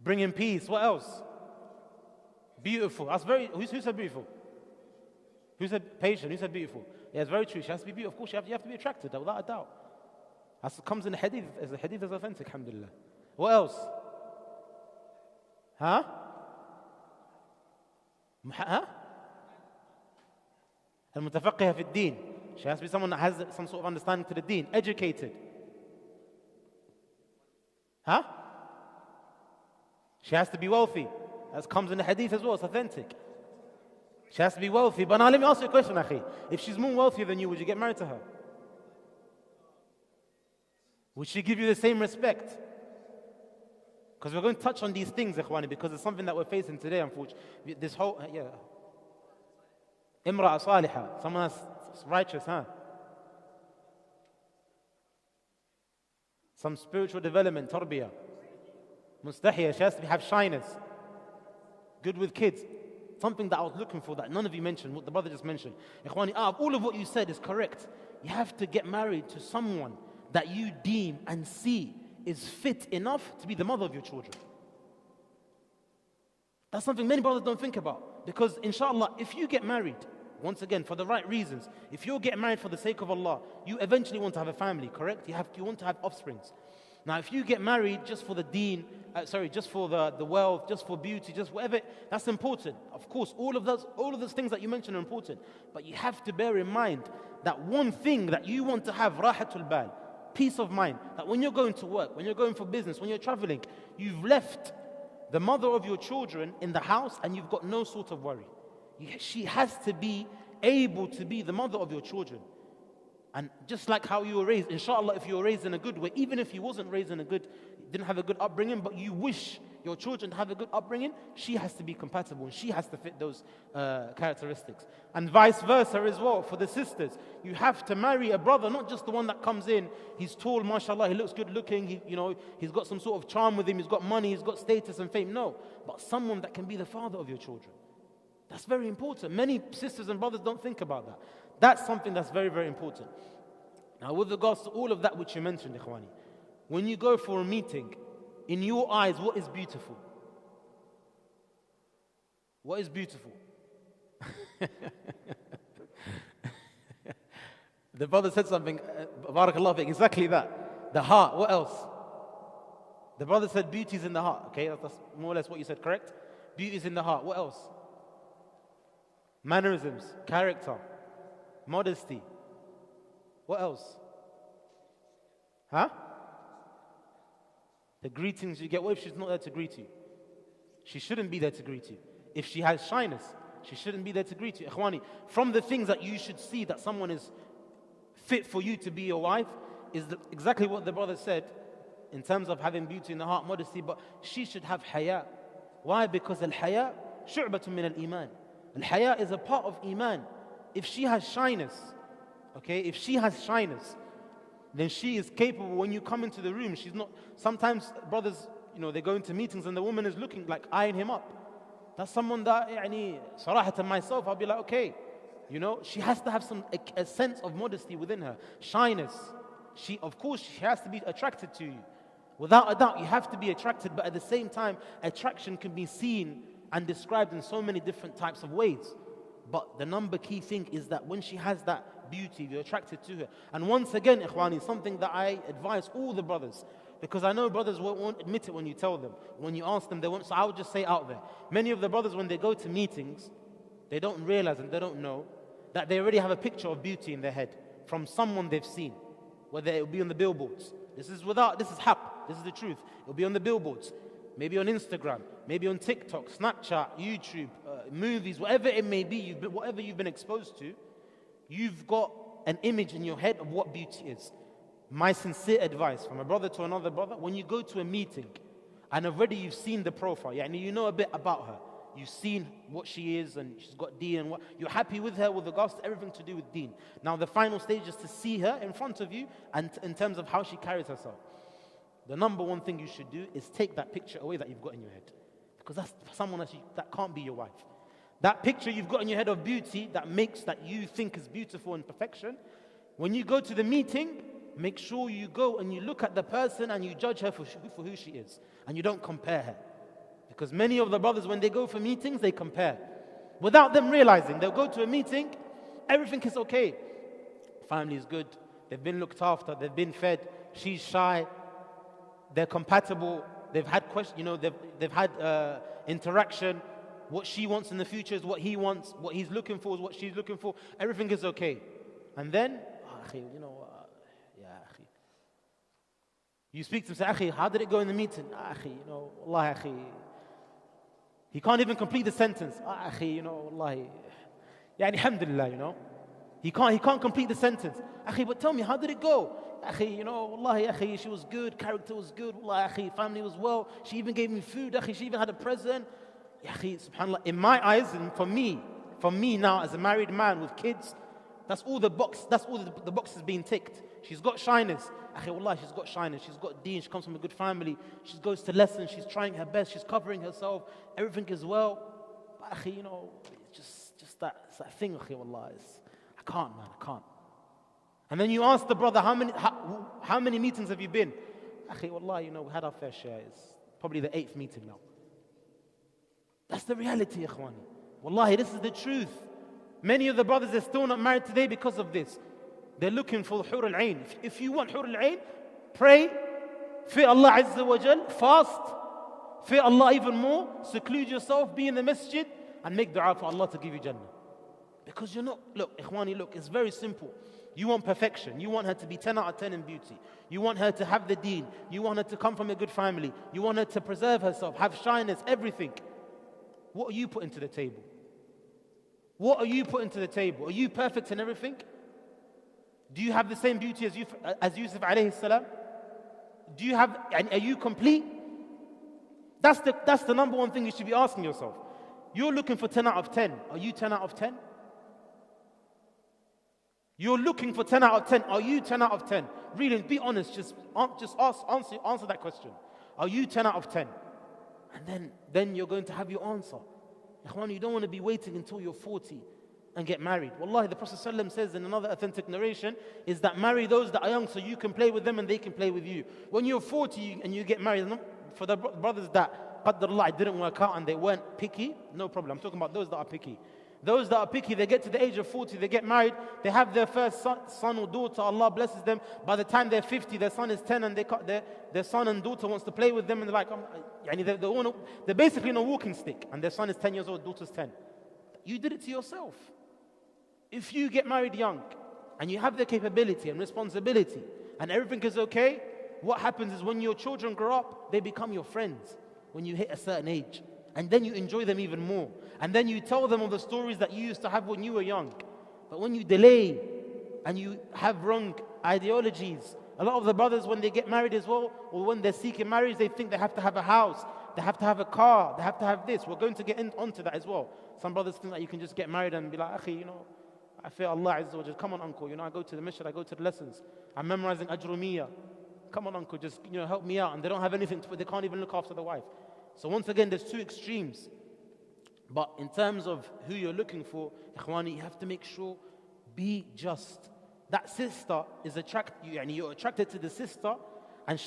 Bringing peace. What else? Beautiful. That's very... Who said beautiful? Who said patient? Who said beautiful? Yeah, it's very true. She has to be beautiful. Of course, you have to be attracted, without a doubt. That comes in the hadith. As the hadith is authentic, alhamdulillah. What else? Huh? Al-mutafaqqiha fi ad-deen. She has to be someone that has some sort of understanding to the deen. Educated. Huh? She has to be wealthy. That comes in the hadith as well. It's authentic. She has to be wealthy. But now let me ask you a question, akhi. If she's more wealthy than you, would you get married to her? Would she give you the same respect? Because we're going to touch on these things, ikhwani, because it's something that we're facing today, unfortunately. This whole, Imra'a salihah, someone that's righteous, huh? Some spiritual development, tarbiyah. Mustahiyah, she has to have shyness. Good with kids. Something that I was looking for that none of you mentioned, what the brother just mentioned. Ikhwani, all of what you said is correct. You have to get married to someone that you deem and see is fit enough to be the mother of your children. That's something many brothers don't think about. Because inshallah, if you get married, once again, for the right reasons, if you're getting married for the sake of Allah, you eventually want to have a family, correct? You want to have offsprings. Now, if you get married just for the deen, just for the wealth, just for beauty, just whatever, that's important. Of course, all of those things that you mentioned are important. But you have to bear in mind that one thing that you want to have, rahatul bal, peace of mind, that when you're going to work, when you're going for business, when you're traveling, you've left the mother of your children in the house and you've got no sort of worry. She has to be able to be the mother of your children. And just like how you were raised, inshallah, if you were raised in a good way, even if you wasn't raised in didn't have a good upbringing, but you wish your children to have a good upbringing, she has to be compatible and she has to fit those characteristics. And vice versa as well for the sisters. You have to marry a brother, not just the one that comes in, he's tall, mashallah, he looks good looking, he's got some sort of charm with him, he's got money, he's got status and fame. No, but someone that can be the father of your children. That's very important. Many sisters and brothers don't think about that. That's something that's very, very important. Now, with regards to all of that which you mentioned, ikhwani, when you go for a meeting, in your eyes, what is beautiful? What is beautiful? The brother said something, barakallah fiqh, exactly that. The heart, what else? The brother said beauty is in the heart. Okay, that's more or less what you said, correct? Beauty is in the heart. What else? Mannerisms, character, modesty. What else? Huh? The greetings you get. What if she's not there to greet you? She shouldn't be there to greet you. If she has shyness, she shouldn't be there to greet you. Ikhwani, from the things that you should see that someone is fit for you to be your wife, is exactly what the brother said in terms of having beauty in the heart, modesty, but she should have haya. Why? Because al-haya shu'batun min al-iman. Al-haya is a part of iman. If she has shyness, okay, if she has shyness, then she is capable when you come into the room. She's not, sometimes brothers, they go into meetings and the woman is looking like eyeing him up. That's someone that, sarahatan myself, I'll be like, okay, she has to have a sense of modesty within her, shyness. Of course, she has to be attracted to you. Without a doubt, you have to be attracted, but at the same time, attraction can be seen and described in so many different types of ways. But the key thing is that when she has that beauty, you're attracted to her. And once again, ikhwani, something that I advise all the brothers, because I know brothers won't admit it when you tell them. When you ask them, they won't. So I would just say out there, many of the brothers, when they go to meetings, they don't realize and they don't know that they already have a picture of beauty in their head from someone they've seen, whether it will be on the billboards. This is hap, this is the truth. It will be on the billboards, maybe on Instagram, maybe on TikTok, Snapchat, YouTube, movies, whatever it may be, whatever you've been exposed to, you've got an image in your head of what beauty is. My sincere advice from a brother to another brother, when you go to a meeting and already you've seen the profile, you know a bit about her, you've seen what she is and she's got deen and what, you're happy with her with regards to everything to do with deen. Now the final stage is to see her in front of you and in terms of how she carries herself. The number one thing you should do is take that picture away that you've got in your head, because that's someone that can't be your wife. That picture you've got in your head of beauty that you think is beautiful and perfection, when you go to the meeting, make sure you go and you look at the person and you judge her for who she is, and you don't compare her. Because many of the brothers, when they go for meetings, they compare. Without them realizing, they'll go to a meeting, everything is okay. Family is good, they've been looked after, they've been fed, she's shy, they're compatible, they've had questions, they've had interaction. What she wants in the future is what he wants, what he's looking for is what she's looking for. Everything is okay. And then, you speak to him, say, Akhi, how did it go in the meeting? Akhi, Wallahi, Akhi. He can't even complete the sentence. Akhi, Wallahi. Alhamdulillah, He can't complete the sentence. Akhi, but tell me, how did it go? Akhi, Wallahi, Akhi, she was good, character was good, Wallahi, Akhi, family was well, she even gave me food, Akhi, she even had a present. Akhi, subhanAllah, in my eyes, and for me now as a married man with kids, that's all the boxes being ticked. She's got shyness. Akhi, Wallahi, she's got shyness, she's got deen, she comes from a good family, she goes to lessons, she's trying her best, she's covering herself, everything is well. But Akhi, just that thing, Akhi, Wallahi, I can't. And then you ask the brother, how many meetings have you been? Akhi, Wallahi, we had our fair share. It's probably the 8th meeting now. That's the reality, ikhwani. Wallahi, this is the truth. Many of the brothers are still not married today because of this. They're looking for Hur al-Ain. If you want Hur al-Ain, pray, fear Allah Azza wa Jal, fast, fear Allah even more, seclude yourself, be in the masjid, and make dua for Allah to give you Jannah. Because look, ikhwani, it's very simple. You want perfection. You want her to be 10 out of 10 in beauty. You want her to have the deen. You want her to come from a good family. You want her to preserve herself, have shyness, everything. What are you putting to the table? What are you putting to the table? Are you perfect in everything? Do you have the same beauty as Yusuf alayhi salam? Are you complete? That's the number one thing you should be asking yourself. You're looking for 10 out of 10. Are you 10 out of 10? You're looking for 10 out of 10. Are you 10 out of 10? Really, be honest. Just answer that question. Are you 10 out of 10? And then you're going to have your answer. Ikhwan, you don't want to be waiting until you're 40 and get married. Wallahi, the Prophet ﷺ says in another authentic narration is that marry those that are young so you can play with them and they can play with you. When you're 40 and you get married, for the brothers that Qaddarullah, it didn't work out and they weren't picky, no problem. I'm talking about those that are picky. Those that are picky, they get to the age of 40, they get married, they have their first son or daughter, Allah blesses them. By the time they're 50, their son is 10 and their son and daughter wants to play with them and they're like, they're basically on a walking stick and their son is 10 years old, daughter's 10. You did it to yourself. If you get married young and you have the capability and responsibility and everything is okay, what happens is when your children grow up, they become your friends when you hit a certain age. And then you enjoy them even more. And then you tell them all the stories that you used to have when you were young. But when you delay and you have wrong ideologies A lot of the brothers, when they get married as well, or when they're seeking marriage, they think they have to have a house, they have to have a car, they have to have this. We're going to get onto that as well. Some brothers think that you can just get married and be like, Akhi, I fear Allah Azza wa Jal. Come on, uncle, I go to the Masjid, I go to the lessons. I'm memorizing Ajrumiyya. Come on, uncle, just help me out. And they don't have anything they can't even look after the wife. So once again, there's two extremes. But in terms of who you're looking for, Ikhwani, you have to make sure, be just. That sister is you're attracted to the sister, and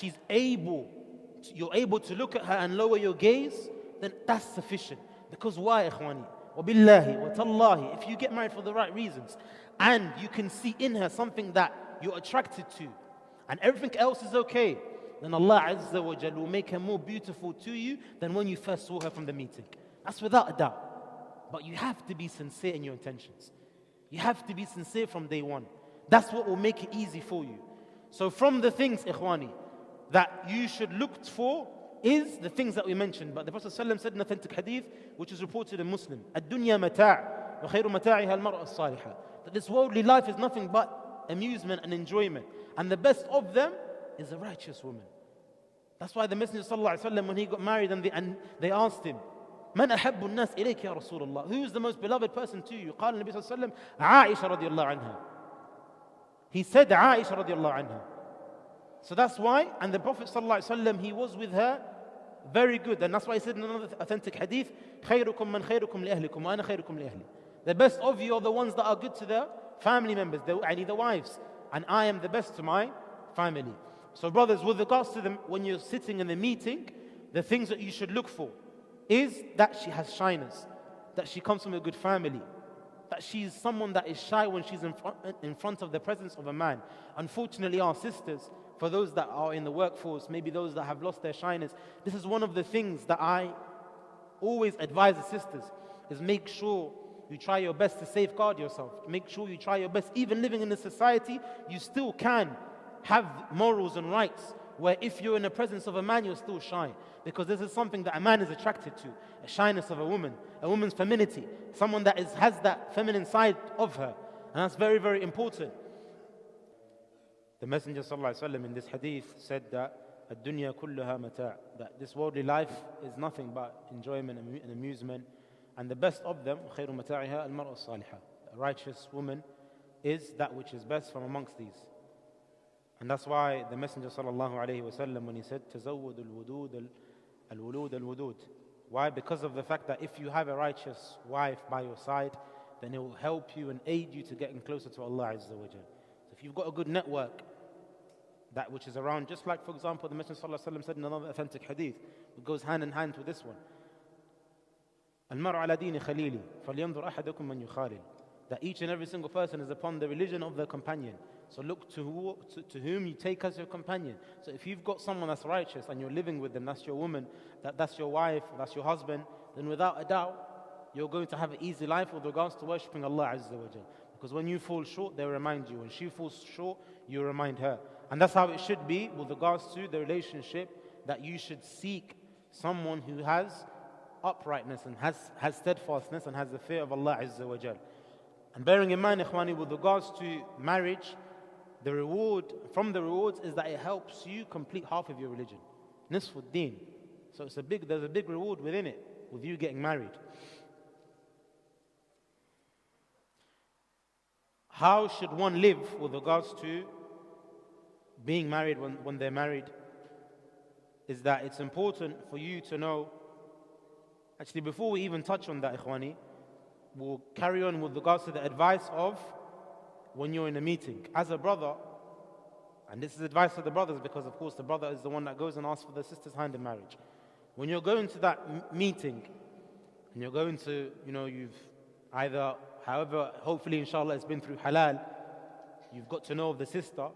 you're able to look at her and lower your gaze, then that's sufficient. Because why, Ikhwani? Wabillahi wa tallahi, if you get married for the right reasons, and you can see in her something that you're attracted to, and everything else is okay, then Allah Azza wa Jal will make her more beautiful to you than when you first saw her from the meeting. That's without a doubt. But you have to be sincere in your intentions. You have to be sincere from day one. That's what will make it easy for you. So from the things, Ikhwani, that you should look for is the things that we mentioned. But the Prophet ﷺ said in authentic hadith, which is reported in Muslim, الدنيا متاع وخير متاعها المرأة الصالحة. That this worldly life is nothing but amusement and enjoyment. And the best of them is a righteous woman. That's why the Messenger ﷺ, when he got married and they asked him, من أحب الناس إليك يا رسول الله? Who is the most beloved person to you? قال النبي صلى الله عليه وسلم عائشة رضي الله عنها. He said عائشة رضي الله عنها. So that's why, and the Prophet ﷺ, he was with her very good. And that's why he said in another authentic hadith, خيركم من خيركم لأهلكم وأنا خيركم لأهلي. The best of you are the ones that are good to their family members, the wives. And I am the best to my family. So brothers, with regards to them, when you're sitting in a meeting, the things that you should look for is that she has shyness, that she comes from a good family, that she's someone that is shy when she's in front of the presence of a man. Unfortunately, our sisters, for those that are in the workforce, maybe those that have lost their shyness, this is one of the things that I always advise the sisters, is make sure you try your best to safeguard yourself. Make sure you try your best. Even living in a society, you still can have morals and rights, where if you're in the presence of a man, you're still shy. Because this is something that a man is attracted to, a shyness of a woman's femininity, someone that has that feminine side of her. And that's very, very important. The Messenger ﷺ in this hadith said that الدنيا كلها متاع, that this worldly life is nothing but enjoyment and amusement. And the best of them, خير متاعها المرأة الصالحة. A righteous woman is that which is best from amongst these. And that's why the Messenger ﷺ, when he said تزود الولود الودود. Why? Because of the fact that if you have a righteous wife by your side, then it will help you and aid you to getting closer to Allah Azza wa Jal. So if you've got a good network, that which is around, just like for example the Messenger ﷺ said in another authentic hadith, it goes hand in hand with this one. المرء على دين خليلي فلينظر أحدكم من يخالل. That each and every single person is upon the religion of their companion. So look to whom you take as your companion. So if you've got someone that's righteous and you're living with them, that's your woman, that's your wife, that's your husband, then without a doubt, you're going to have an easy life with regards to worshipping Allah Azza wa Jal. Because when you fall short, they remind you. When she falls short, you remind her. And that's how it should be with regards to the relationship, that you should seek someone who has uprightness and has steadfastness and has the fear of Allah Azza wa Jal. And bearing in mind, Ikhwani, with regards to marriage, the reward, from the rewards, is that it helps you complete half of your religion. Nisfu Deen. So there's a big reward within it, with you getting married. How should one live with regards to being married when they're married? Is that it's important for you to know. Actually, before we even touch on that, Ikhwani, we'll carry on with regards to the advice of when you're in a meeting. As a brother, and this is advice to the brothers because of course the brother is the one that goes and asks for the sister's hand in marriage. When you're going to that meeting, and you're going to, you've either, however, hopefully inshallah it's been through halal, you've got to know of the sister.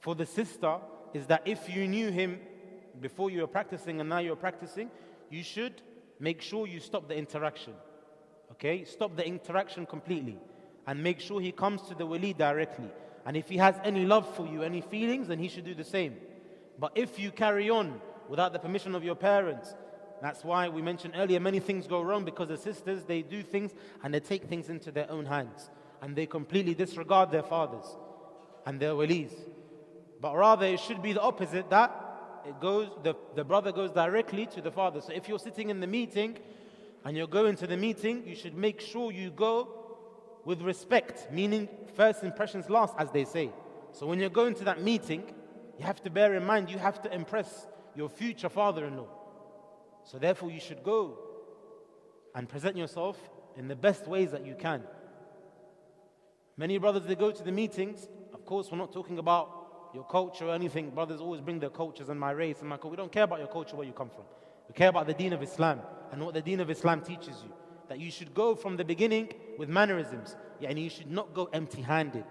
For the sister, is that if you knew him before you were practicing and now you're practicing, you should make sure you stop the interaction. Okay? Stop the interaction completely. And make sure he comes to the wali directly. And if he has any love for you, any feelings, then he should do the same. But if you carry on without the permission of your parents, that's why we mentioned earlier, many things go wrong because the sisters, they do things and they take things into their own hands. And they completely disregard their fathers and their walis. But rather it should be the opposite, that the brother goes directly to the father. So if you're sitting in the meeting and you're going to the meeting, you should make sure you go with respect, meaning first impressions last, as they say. So when you're going to that meeting, you have to bear in mind, you have to impress your future father-in-law. So therefore you should go and present yourself in the best ways that you can. Many brothers, they go to the meetings. Of course, we're not talking about your culture or anything. Brothers always bring their cultures and my race and my culture. We don't care about your culture, where you come from. We care about the deen of Islam and what the deen of Islam teaches you. That you should go from the beginning with mannerisms. And you should not go empty-handed.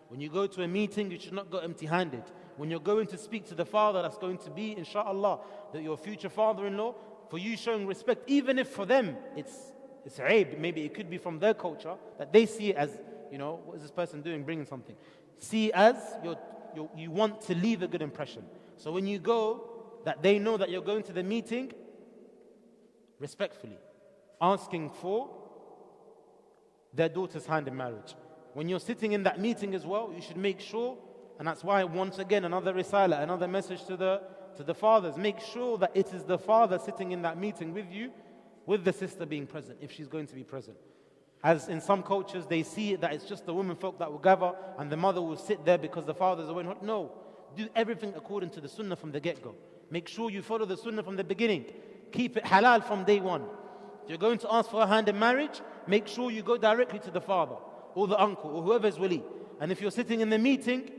When you go to a meeting, you should not go empty-handed. When you're going to speak to the father, that's going to be, inshallah, that your future father-in-law, for you showing respect, even if for them it's aib, maybe it could be from their culture, that they see it as, what is this person doing, bringing something. See as you want to leave a good impression. So when you go, that they know that you're going to the meeting respectfully, asking for their daughter's hand in marriage. When you're sitting in that meeting as well, you should make sure, and that's why once again another risala, another message to the fathers, make sure that it is the father sitting in that meeting with you, with the sister being present, if she's going to be present. As in some cultures, they see it that it's just the women folk that will gather and the mother will sit there because the father's away. No, do everything according to the sunnah from the get-go. Make sure you follow the sunnah from the beginning. Keep it halal from day one. If you're going to ask for a hand in marriage, make sure you go directly to the father or the uncle or whoever is wali. And if you're sitting in the meeting,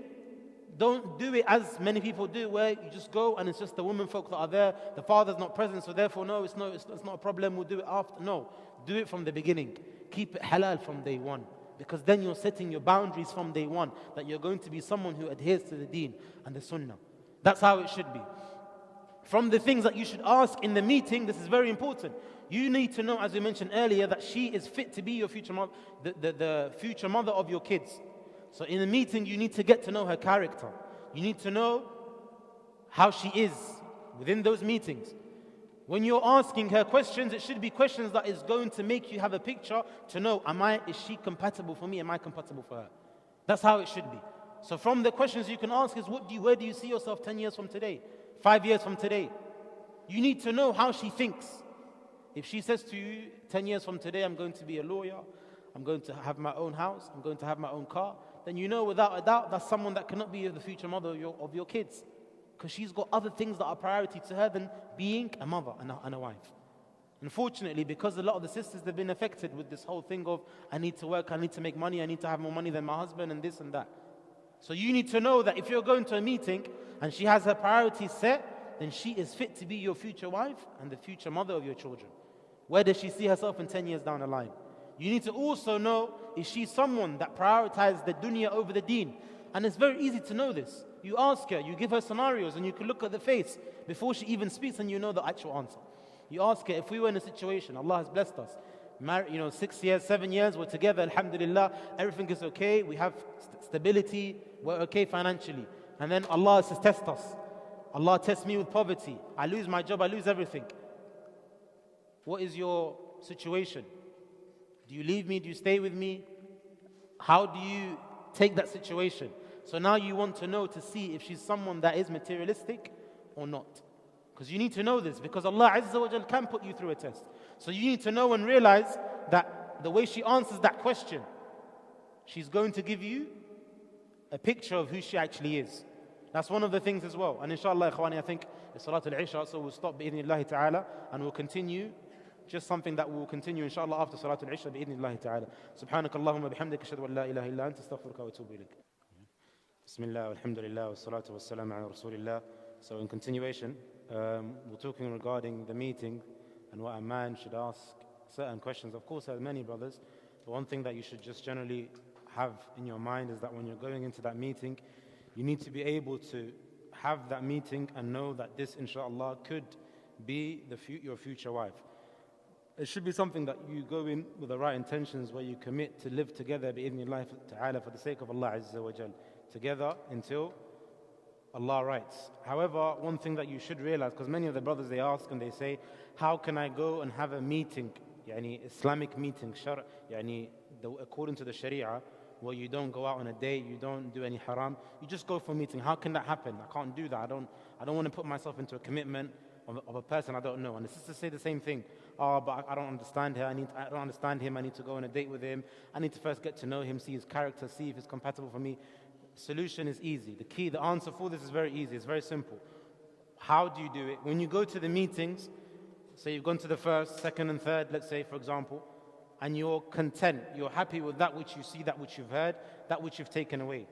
don't do it as many people do, where you just go and it's just the women folk that are there. The father's not present, so therefore, no, it's not a problem. We'll do it after. No, do it from the beginning. Keep it halal from day one, because then you're setting your boundaries from day one, that you're going to be someone who adheres to the deen and the sunnah. That's how it should be. From the things that you should ask in the meeting, this is very important. You need to know, as we mentioned earlier, that she is fit to be your future mother, the future mother of your kids. So in the meeting, you need to get to know her character. You need to know how she is within those meetings. When you're asking her questions, it should be questions that is going to make you have a picture to know, is she compatible for me? Am I compatible for her? That's how it should be. So from the questions you can ask is, where do you see yourself 10 years from today? 5 years from today? You need to know how she thinks. If she says to you, 10 years from today, I'm going to be a lawyer, I'm going to have my own house, I'm going to have my own car, then you know without a doubt that's someone that cannot be the future mother of your kids. Because she's got other things that are priority to her than being a mother and a wife. Unfortunately, because a lot of the sisters, they've been affected with this whole thing of, I need to work, I need to make money, I need to have more money than my husband, and this and that. So you need to know that if you're going to a meeting and she has her priorities set, then she is fit to be your future wife and the future mother of your children. Where does she see herself in 10 years down the line? You need to also know, is she someone that prioritizes the dunya over the deen? And it's very easy to know this. You ask her, you give her scenarios, and you can look at the face before she even speaks, and you know the actual answer. You ask her, if we were in a situation, Allah has blessed us, 6 years, 7 years, we're together, alhamdulillah, everything is okay, we have stability, we're okay financially. And then Allah says, test us. Allah tests me with poverty. I lose my job, I lose everything. What is your situation? Do you leave me? Do you stay with me? How do you take that situation? So now you want to know to see if she's someone that is materialistic or not. Because you need to know this, because Allah Azza wa Jal can put you through a test. So you need to know and realize that the way she answers that question, she's going to give you a picture of who she actually is. That's one of the things as well. And inshallah, ikhwani, I think it's Salatul Isha, so we'll stop bi'idhnillahi ta'ala, and we'll continue. Just something that we will continue inshallah after Salatul Isha bi'idhnillahi ta'ala. Subhanakallahumma bihamdika ashhadu an la ilaha illa anta astaghfiruka wa atubu ilayk. Bismillah, alhamdulillah, wa salatu wa salam ala rasulillah. So in continuation, we're talking regarding the meeting and what a man should ask certain questions. Of course, there are many brothers. The one thing that you should just generally have in your mind is that when you're going into that meeting, you need to be able to have that meeting and know that this, inshallah, could be your future wife. It should be something that you go in with the right intentions, where you commit to live together bi'idhnillah ta'ala for the sake of Allah Azza wa Jal, together until Allah writes. However, one thing that you should realize, because many of the brothers, they ask and they say, how can I go and have a meeting, Islamic meeting, according to the Sharia, where you don't go out on a date, you don't do any haram, you just go for a meeting. How can that happen? I can't do that. I don't want to put myself into a commitment of a person I don't know. And the sisters say the same thing. Oh, but I don't understand her. I don't understand him. I need to go on a date with him. I need to first get to know him, see his character, see if he's compatible for me. Solution is easy. The answer for this is very easy. It's very simple. How do you do it? When you go to the meetings, say you've gone to the first, second, and third, let's say, for example, and you're content, you're happy with that which you see, that which you've heard, that which you've taken away.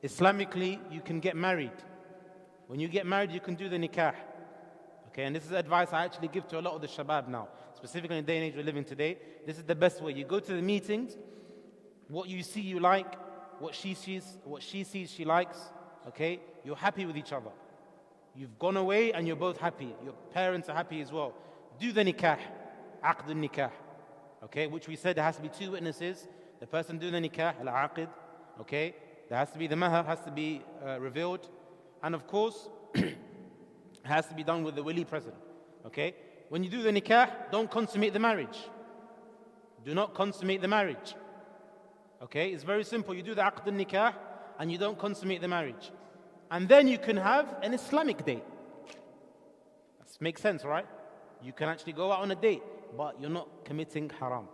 Islamically, you can get married. When you get married, you can do the nikah. Okay, and this is advice I actually give to a lot of the shabab now, specifically in the day and age we're living today. This is the best way. You go to the meetings, what you see you like, what she sees she likes, okay? You're happy with each other. You've gone away and you're both happy. Your parents are happy as well. Do the nikah, aqd al-nikah, okay? Which we said there has to be two witnesses. The person doing the nikah, al-aqid, okay? There has to be the mahar, has to be revealed. And of course, it has to be done with the wali present, okay? When you do the nikah, don't consummate the marriage. Do not consummate the marriage. Okay, it's very simple. You do the aqd al-nikah and you don't consummate the marriage. And then you can have an Islamic date. That makes sense, right? You can actually go out on a date, but you're not committing haram.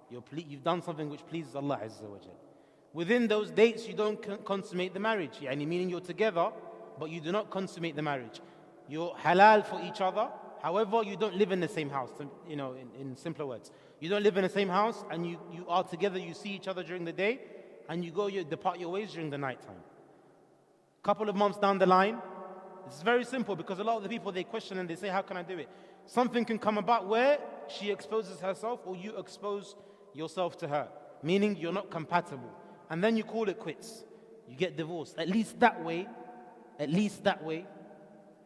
You've done something which pleases Allah Azza wa Jal. Within those dates, you don't consummate the marriage. Meaning you're together, but you do not consummate the marriage. You're halal for each other. However, you don't live in the same house, in simpler words. You don't live in the same house and you are together, you see each other during the day and you depart your ways during the night time. Couple of months down the line, it's very simple because a lot of the people, they question and they say, how can I do it? Something can come about where she exposes herself or you expose yourself to her, meaning you're not compatible. And then you call it quits. You get divorced. At least that way,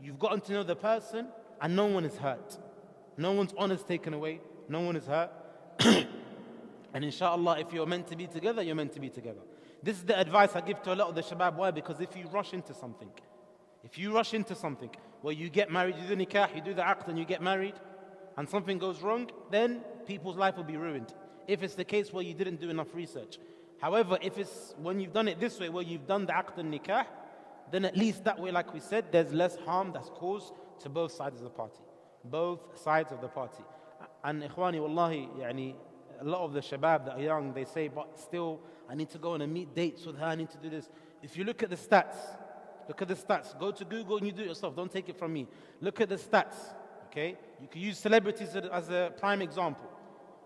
you've gotten to know the person and no one is hurt. No one's honor is taken away. No one is hurt. And inshallah, if you're meant to be together, you're meant to be together. This is the advice I give to a lot of the shabab. Why? Because if you rush into something where you get married, you do nikah, you do the aqd and you get married, and something goes wrong, then people's life will be ruined. If it's the case where you didn't do enough research. However, if it's when you've done it this way, where you've done the aqd and nikah, then at least that way, like we said, there's less harm that's caused to both sides of the party. Both sides of the party. And ikhwani, wallahi, a lot of the shabab that are young, they say, but still, I need to go on and meet dates with her, I need to do this. If you look at the stats, go to Google and you do it yourself, don't take it from me. Look at the stats, okay? You can use celebrities as a prime example.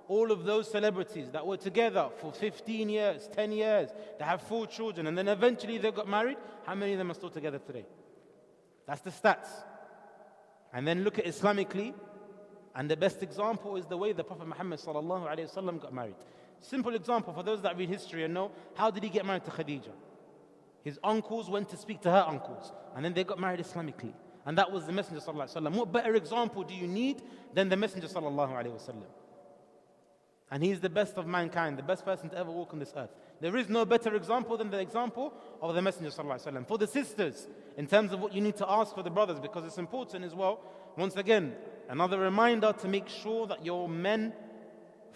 All of those celebrities that were together for 15 years, 10 years, they have 4 children, and then eventually they got married, how many of them are still together today? That's the stats. And then look at Islamically, and the best example is the way the Prophet Muhammad ﷺ got married. Simple example for those that read history and know, how did he get married to Khadija? His uncles went to speak to her uncles, and then they got married Islamically. And that was the Messenger ﷺ. What better example do you need than the Messenger ﷺ? And he is the best of mankind, the best person to ever walk on this earth. There is no better example than the example of the Messenger ﷺ. For the sisters, in terms of what you need to ask for the brothers, because it's important as well. Once again, another reminder to make sure that your men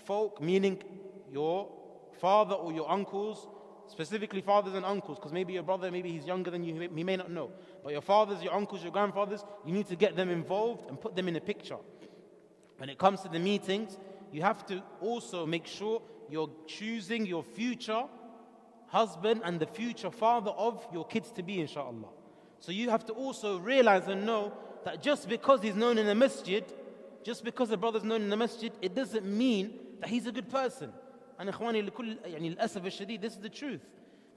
folk, meaning your father or your uncles, specifically fathers and uncles, because maybe your brother, maybe he's younger than you, he may not know. But your fathers, your uncles, your grandfathers, you need to get them involved and put them in a picture. When it comes to the meetings, you have to also make sure you're choosing your future husband and the future father of your kids to be, inshallah. So you have to also realize and know that just because he's known in the masjid, just because a brother's known in the masjid, it doesn't mean that he's a good person. And ikhwani, al-asaf al-shadid, this is the truth.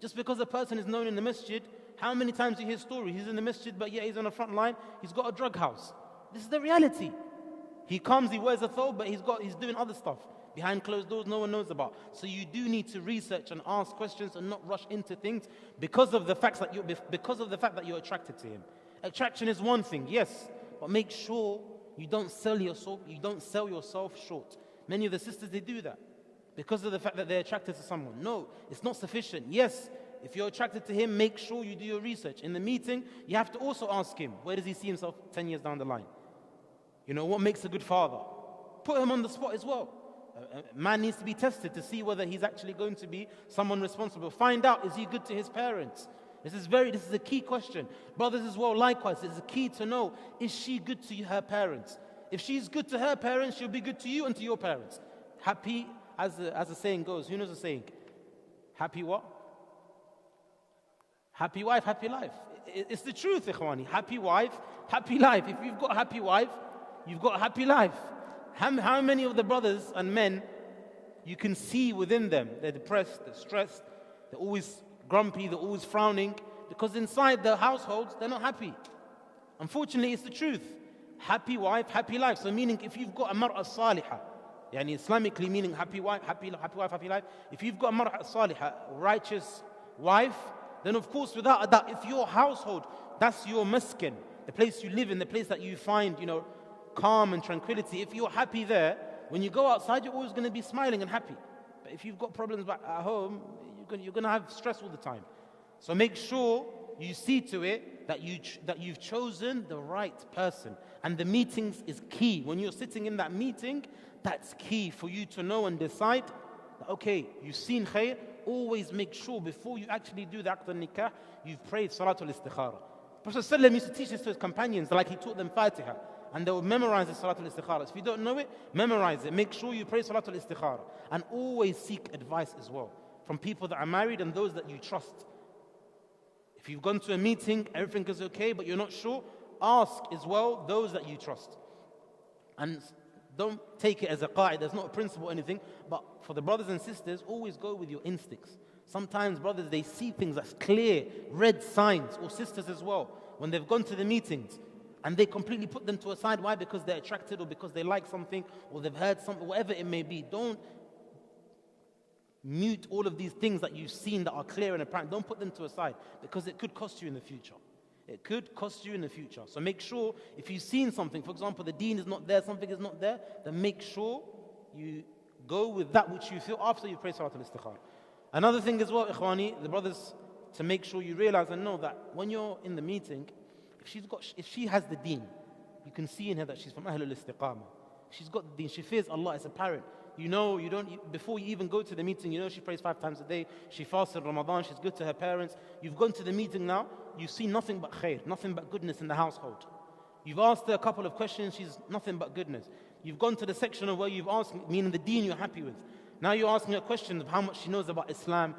Just because a person is known in the masjid, how many times you hear stories? He's in the masjid, but yeah, he's on the front line, he's got a drug house. This is the reality. He comes, he wears a thobe, but he's doing other stuff behind closed doors no one knows about. So you do need to research and ask questions and not rush into things because of the fact that you're attracted to him. Attraction is one thing, yes, but make sure you don't sell yourself short. Many of the sisters, they do that because of the fact that they're attracted to someone. No, it's not sufficient. Yes, if you're attracted to him, make sure you do your research. In the meeting, you have to also ask him, where does he see himself 10 years down the line? What makes a good father? Put him on the spot as well. A man needs to be tested to see whether he's actually going to be someone responsible. Find out, is he good to his parents? This is a key question. Brothers as well, likewise, it's a key to know, is she good to her parents? If she's good to her parents, she'll be good to you and to your parents. Happy, as the saying goes, who knows the saying? Happy what? Happy wife, happy life. It's the truth, ikhwani. Happy wife, happy life. If you've got a happy wife, you've got a happy life. How many of the brothers and men you can see within them, they're depressed, they're stressed, they're always grumpy, they're always frowning, because inside their households, they're not happy. Unfortunately, it's the truth. Happy wife, happy life. So meaning, if you've got a mar'a salihah, yani Islamically meaning happy wife, happy life. If you've got a mar'a salihah, righteous wife, then of course, without a doubt, if your household, that's your maskin, the place you live in, the place that you find, calm and tranquility. If you're happy there, when you go outside, you're always going to be smiling and happy. But if you've got problems back at home, you're going to have stress all the time. So make sure you see to it that you've chosen the right person. And the meetings is key. When you're sitting in that meeting, that's key for you to know and decide that, okay, you've seen khair. Always make sure before you actually do the aqd al-nikah, you've prayed Salatul Istikhara. Prophet ﷺ used to teach this to his companions, like he taught them Fatiha. And they would memorize the Salatul Istikhara. If you don't know it, memorize it. Make sure you pray Salatul Istikhara. And always seek advice as well from people that are married and those that you trust. If you've gone to a meeting, everything is okay, but you're not sure, ask as well those that you trust. And don't take it as a qa'id, there's not a principle or anything, but for the brothers and sisters, always go with your instincts. Sometimes brothers, they see things that's clear, red signs, or sisters as well, when they've gone to the meetings, and they completely put them to a side. Why? Because they're attracted, or because they like something, or they've heard something, whatever it may be. Don't mute all of these things that you've seen that are clear and apparent. Don't put them to a side, because it could cost you in the future. It could cost you in the future. So make sure, if you've seen something, for example, the deen is not there, something is not there, then make sure you go with that which you feel after you pray Salatul Istikhara. Another thing as well, ikhwani, the brothers, to make sure you realize and know that when you're in the meeting, if she has the deen, you can see in her that she's from Ahlul Istiqamah. She's got the deen, she fears Allah, it's apparent. Before you even go to the meeting, she prays 5 times a day, she fasts in Ramadan, she's good to her parents. You've gone to the meeting now, you've seen nothing but khair, nothing but goodness in the household. You've asked her a couple of questions, she's nothing but goodness. You've gone to the section of where you've asked, meaning the deen you're happy with. Now you're asking her questions of how much she knows about Islam,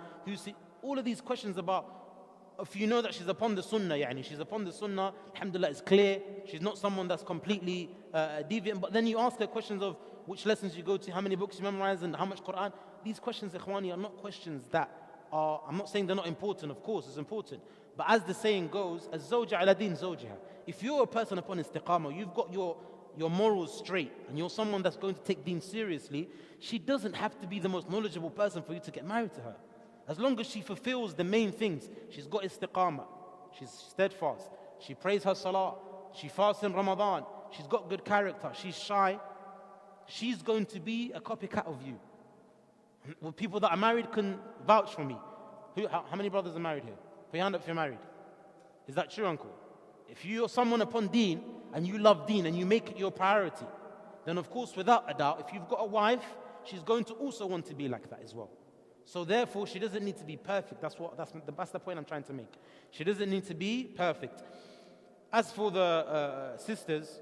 all of these questions about, if you know that she's upon the sunnah, she's upon the sunnah, alhamdulillah, it's clear, she's not someone that's completely deviant, but then you ask her questions of which lessons you go to, how many books you memorize, and how much Quran. These questions, ikhwani, are not questions that are, I'm not saying they're not important, of course, it's important, but as the saying goes, az-zawja ala din zawjiha. If you're a person upon istiqamah, you've got your morals straight, and you're someone that's going to take deen seriously, she doesn't have to be the most knowledgeable person for you to get married to her. As long as she fulfills the main things, she's got istiqamah, she's steadfast, she prays her salah, she fasts in Ramadan, she's got good character, she's shy, she's going to be a copycat of you. Well, people that are married can vouch for me. How many brothers are married here? Put your hand up if you're married. Is that true, uncle? If you're someone upon deen, and you love deen, and you make it your priority, then of course, without a doubt, if you've got a wife, she's going to also want to be like that as well. So therefore, she doesn't need to be perfect. That's the point I'm trying to make. She doesn't need to be perfect. As for the sisters,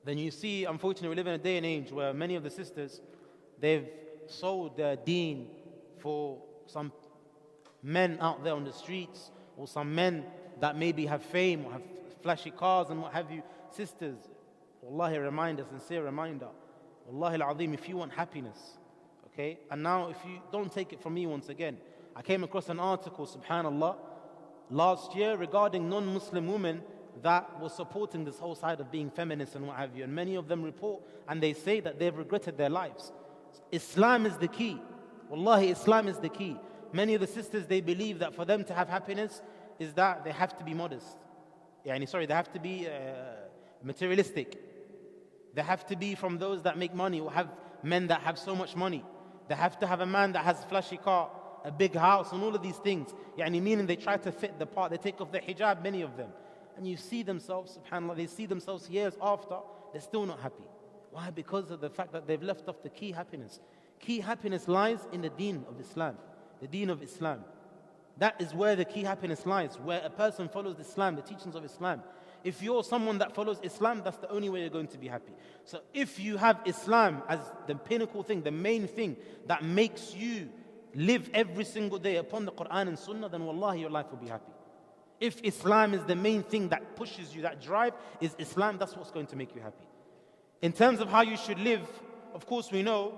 then you see, unfortunately, we live in a day and age where many of the sisters, they've sold their deen for some men out there on the streets, or some men that maybe have fame or have flashy cars and what have you. Sisters, wallahi, a reminder, sincere reminder, wallahi al-azim, if you want happiness, okay? And now, if you don't take it from me once again, I came across an article, subhanallah, last year regarding non-Muslim women that were supporting this whole side of being feminist and what have you. And many of them report and they say that they've regretted their lives. Islam is the key. Wallahi, Islam is the key. Many of the sisters, they believe that for them to have happiness is that they have to be modest. They have to be materialistic. They have to be from those that make money, or have men that have so much money. They have to have a man that has a flashy car, a big house, and all of these things. Meaning they try to fit the part. They take off their hijab, many of them. And you see themselves, subhanAllah, they see themselves years after, they're still not happy. Why? Because of the fact that they've left off the key happiness. Key happiness lies in the deen of Islam. The deen of Islam. That is where the key happiness lies, where a person follows Islam, the teachings of Islam. If you're someone that follows Islam, that's the only way you're going to be happy. So if you have Islam as the pinnacle thing, the main thing that makes you live every single day upon the Quran and Sunnah, then wallahi your life will be happy. If Islam is the main thing that pushes you, that drive is Islam, that's what's going to make you happy. In terms of how you should live, of course we know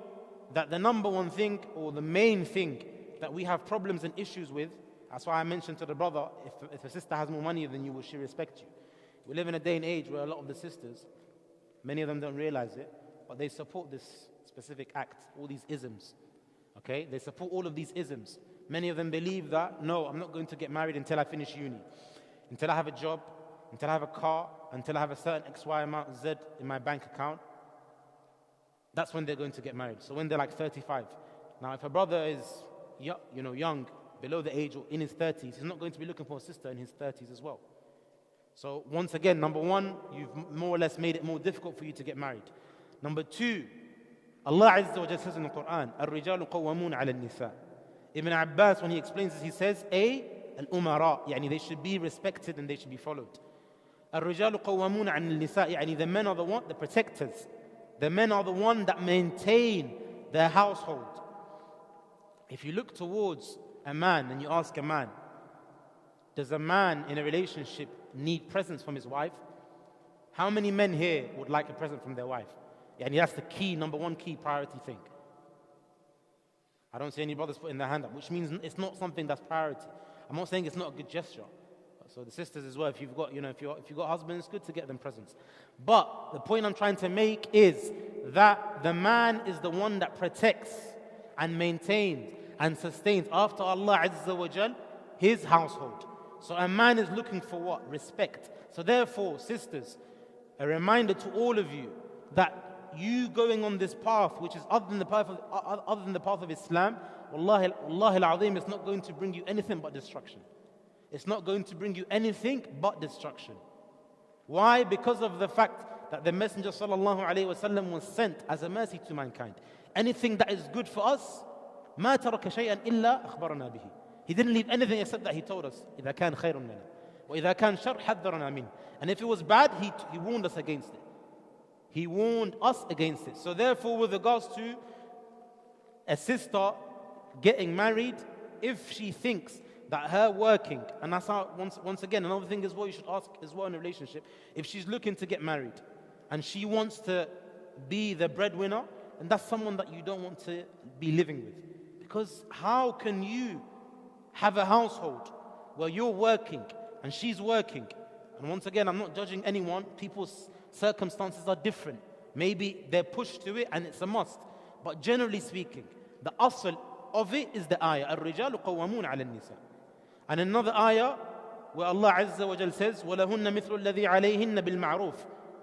that the number one thing or the main thing that we have problems and issues with, that's why I mentioned to the brother, if a sister has more money than you, will she respect you? We live in a day and age where a lot of the sisters, many of them don't realize it, but they support this specific act, all these isms. Okay? They support all of these isms. Many of them believe that, no, I'm not going to get married until I finish uni, until I have a job, until I have a car, until I have a certain XY amount Z in my bank account. That's when they're going to get married. So when they're like 35. Now, if a brother is young, below the age or in his 30s, he's not going to be looking for a sister in his 30s as well. So once again, number one, you've more or less made it more difficult for you to get married. Number two, Allah Azza wa Jalla says in the Quran, الرجال قوامون على النساء. Ibn Abbas, when he explains this, he says, al-umara, يعني they should be respected and they should be followed. الرجال قوامون على النساء, يعني the men are the one, the protectors. The men are the one that maintain their household. If you look towards a man and you ask a man, does a man in a relationship need presents from his wife? How many men here would like a present from their wife? And that's the key, number one key priority thing. I don't see any brothers putting their hand up, which means it's not something that's priority. I'm not saying it's not a good gesture. So the sisters as well, if you've got, if you've got husbands, it's good to get them presents. But the point I'm trying to make is that the man is the one that protects and maintains and sustains after Allah Azza wa Jal his household. So a man is looking for what? Respect. So therefore, sisters, a reminder to all of you that you going on this path, which is other than the path of Islam, wallahi al-azim, it's not going to bring you anything but destruction. It's not going to bring you anything but destruction. Why? Because of the fact that the Messenger sallallahu alaihi wasallam was sent as a mercy to mankind. Anything that is good for us, ما ترك شيئا إلا أخبرنا به. He didn't leave anything except that he told us, إذا كان خير لنا وإذا كان شر حذرنا منه. And if it was bad, he warned us against it. He warned us against it. So therefore, with regards to a sister getting married, if she thinks that her working, and that's how, once again, another thing is what you should ask as well in a relationship, if she's looking to get married and she wants to be the breadwinner, and that's someone that you don't want to be living with. Because how can you have a household where you're working and she's working? And once again, I'm not judging anyone. People's circumstances are different. Maybe they're pushed to it and it's a must. But generally speaking, the asl of it is the ayah, الرجال قوامون على النساء. And another ayah where Allah Azza wa Jal says, وَلَهُنَّ مِثْلُ الَّذِي عَلَيْهِنَّ بِالْمَعْرُوفِ.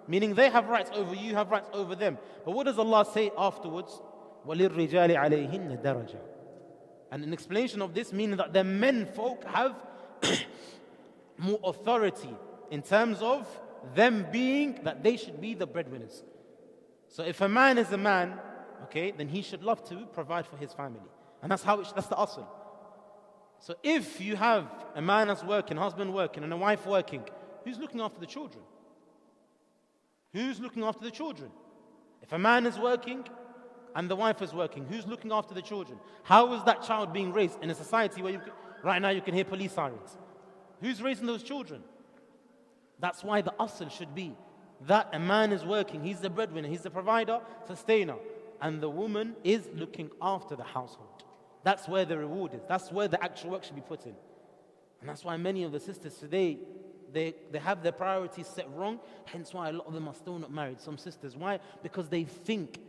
Meaning they have rights over you, have rights over them. But what does Allah say afterwards? وَلِلرِّجَالِ عَلَيْهِنَّ دَرَجَةً. And an explanation of this meaning that the men folk have more authority in terms of them being that they should be the breadwinners. So if a man is a man, okay, then he should love to provide for his family. And that's that's the asl. So if you have a man that's working, husband working, and a wife working, who's looking after the children? Who's looking after the children? If a man is working and the wife is working, who's looking after the children? How is that child being raised in a society where right now you can hear police sirens? Who's raising those children? That's why the asl should be that a man is working, he's the breadwinner, he's the provider, sustainer, and the woman is looking after the household. That's where the reward is. That's where the actual work should be put in. And that's why many of the sisters today, they have their priorities set wrong, hence why a lot of them are still not married. Some sisters, why? Because they think,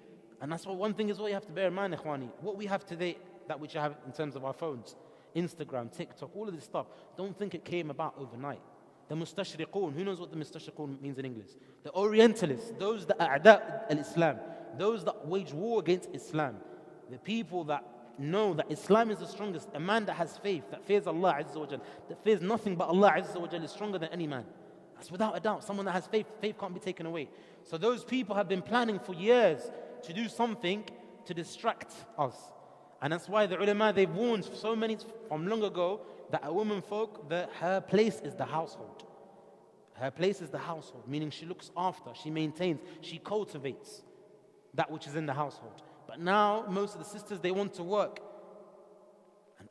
and that's why one thing is what you have to bear in mind, ikhwani, what we have today, that which you have in terms of our phones, Instagram, TikTok, all of this stuff, don't think it came about overnight. The mustashriqoon, who knows what the mustashriqoon means in English? The Orientalists, those that are a'da' al-Islam, those that wage war against Islam, the people that know that Islam is the strongest, a man that has faith, that fears Allah Azza wa Jal, that fears nothing but Allah Azza wa Jal is stronger than any man. That's without a doubt. Someone that has faith, faith can't be taken away. So those people have been planning for years to do something to distract us. And that's why the ulama, they've warned so many from long ago that a woman folk, that her place is the household. Her place is the household, meaning she looks after, she maintains, she cultivates that which is in the household. But now, most of the sisters, they want to work. And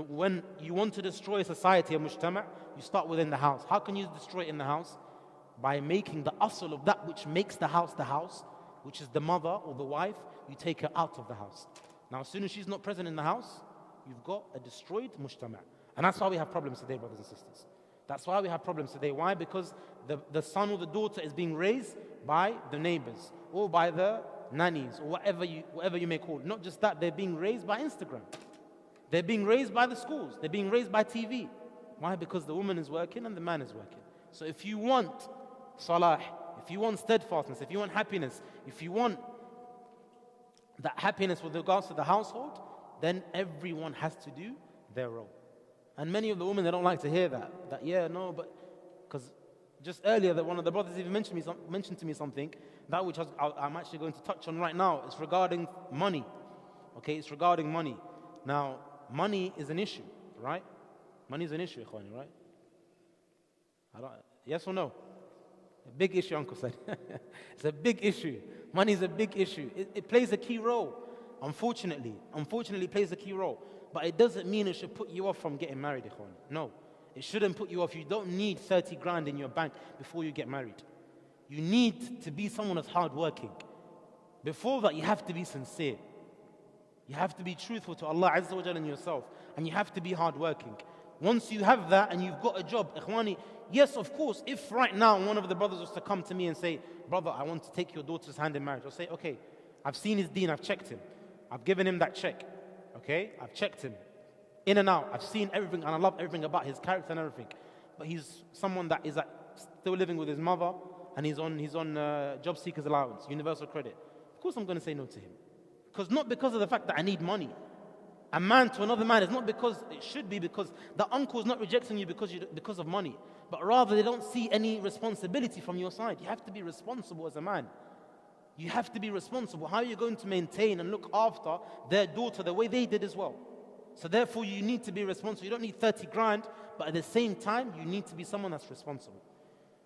when you want to destroy a society, a mujtama', you start within the house. How can you destroy it in the house? By making the asl of that which makes the house, which is the mother or the wife, you take her out of the house. Now, as soon as she's not present in the house, you've got a destroyed mujtama'. And that's why we have problems today, brothers and sisters. That's why we have problems today. Why? Because the son or the daughter is being raised by the neighbors or by the nannies or whatever you may call it. Not just that, they're being raised by Instagram. They're being raised by the schools. They're being raised by TV. Why? Because the woman is working and the man is working. So if you want salah, if you want steadfastness, if you want happiness, if you want that happiness with regards to the household, then everyone has to do their role. And many of the women, they don't like to hear that. Because just earlier, that one of the brothers even mentioned to me something, that which I'm actually going to touch on right now. It's regarding money. Okay, it's regarding money. Now, money is an issue, right? Money is an issue, ikhwani, right? Yes or no? A big issue, Uncle said. It's a big issue. Money is a big issue. It plays a key role, unfortunately. Unfortunately, it plays a key role. But it doesn't mean it should put you off from getting married, ikhwani. No, it shouldn't put you off. You don't need 30 grand in your bank before you get married. You need to be someone that's hardworking. Before that, you have to be sincere. You have to be truthful to Allah Azza wa Jalla and yourself. And you have to be hardworking. Once you have that and you've got a job, ikhwani, yes, of course, if right now one of the brothers was to come to me and say, brother, I want to take your daughter's hand in marriage, I'll say, okay, I've seen his deen, I've checked him. I've given him that check. Okay, I've checked him in and out. I've seen everything and I love everything about his character and everything. But he's someone that is still living with his mother and he's on job seekers allowance, universal credit. Of course I'm going to say no to him. Not because of the fact that I need money. A man to another man is not because, it should be because the uncle is not rejecting you because of money. But rather they don't see any responsibility from your side. You have to be responsible as a man. You have to be responsible. How are you going to maintain and look after their daughter the way they did as well? So therefore you need to be responsible. You don't need 30 grand, but at the same time, you need to be someone that's responsible.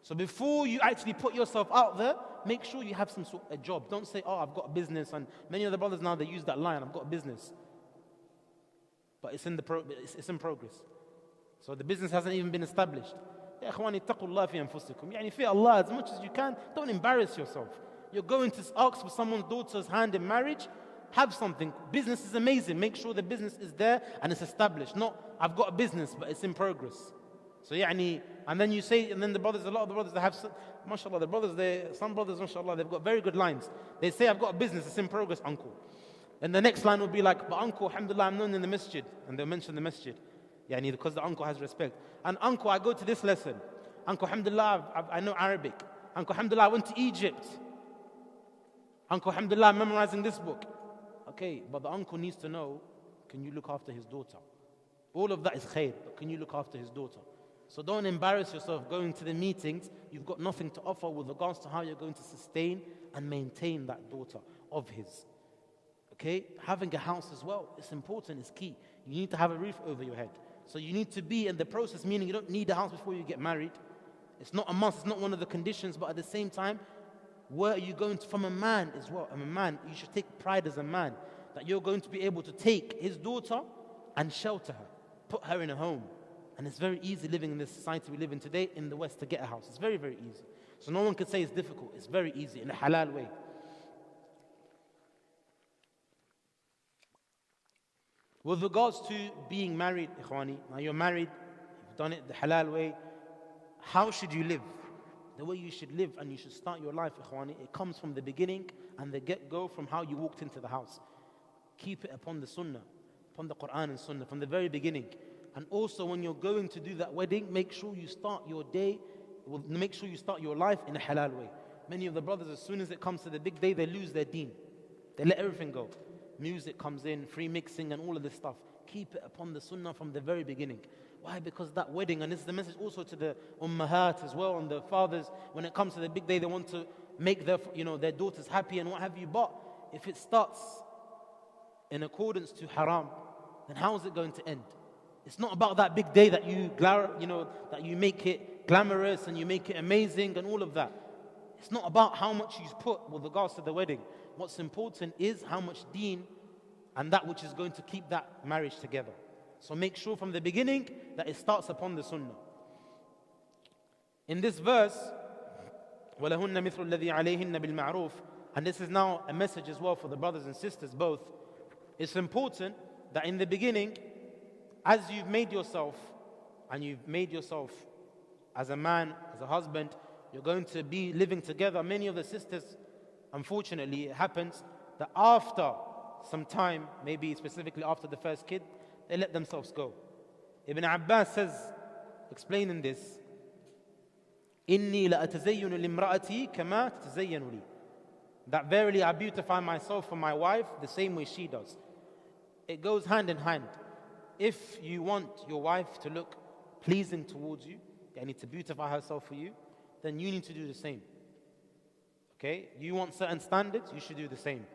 So before you actually put yourself out there, make sure you have some sort of a job. Don't say, oh, I've got a business. And many of the brothers now, they use that line, I've got a business. But it's in progress. So the business hasn't even been established. Ya ikhwani, taqullah fi anfusikum. Yani fear Allah as much as you can. Don't embarrass yourself. You're going to ask for someone's daughter's hand in marriage, have something. Business is amazing. Make sure the business is there and it's established. Not, I've got a business, but it's in progress. So yani, and then you say, and then the brothers, a lot of the brothers, they have, mashallah, the brothers, some brothers, mashallah, they've got very good lines. They say, I've got a business, it's in progress, uncle. And the next line will be like, but uncle, alhamdulillah, I'm known in the masjid. And they'll mention the masjid. Yani, because the uncle has respect. And uncle, I go to this lesson. Uncle, alhamdulillah, I know Arabic. Uncle, alhamdulillah, I went to Egypt. Uncle, alhamdulillah, I'm memorizing this book. Okay, but the uncle needs to know, can you look after his daughter? All of that is khair, but can you look after his daughter? So don't embarrass yourself going to the meetings. You've got nothing to offer with regards to how you're going to sustain and maintain that daughter of his. Okay, having a house as well, it's important, it's key. You need to have a roof over your head. So you need to be in the process, meaning you don't need a house before you get married. It's not a must, it's not one of the conditions, but at the same time, where are you going to, from a man as well? I'm a man, you should take pride as a man that you're going to be able to take his daughter and shelter her, put her in a home. And it's very easy living in this society we live in today in the West to get a house. It's very, very easy. So no one can say it's difficult. It's very easy in a halal way. With regards to being married, ikhwani, now you're married, you've done it the halal way. How should you live? The way you should live and you should start your life, ikhwani, it comes from the beginning and the get-go from how you walked into the house. Keep it upon the sunnah, upon the Quran and sunnah from the very beginning. And also when you're going to do that wedding, make sure you start your day, make sure you start your life in a halal way. Many of the brothers, as soon as it comes to the big day, they lose their deen. They let everything go. Music comes in, free mixing and all of this stuff. Keep it upon the sunnah from the very beginning. Why? Because that wedding, and this is the message also to the ummahat as well, and the fathers, when it comes to the big day, they want to make their daughters happy and what have you. But if it starts in accordance to haram, then how is it going to end? It's not about that big day that that you make it glamorous and you make it amazing and all of that. It's not about how much you put with regards to the wedding. What's important is how much deen and that which is going to keep that marriage together. So make sure from the beginning that it starts upon the sunnah. In this verse, وَلَهُنَّ مِثْلُ الَّذِي عَلَيْهِنَّ بِالْمَعْرُوفِ, and this is now a message as well for the brothers and sisters both. It's important that in the beginning, as you've made yourself, and you've made yourself as a man, as a husband, you're going to be living together. Many of the sisters, unfortunately, it happens that after some time, maybe specifically after the first kid, they let themselves go. Ibn Abbas says, explaining this, إِنِّي لَأَتَزَيُّنُ لِمْرَأَتِي كَمَا تَتَزَيَّنُ لِي, that verily I beautify myself for my wife the same way she does. It goes hand in hand. If you want your wife to look pleasing towards you, and to beautify herself for you, then you need to do the same. Okay? You want certain standards, you should do the same.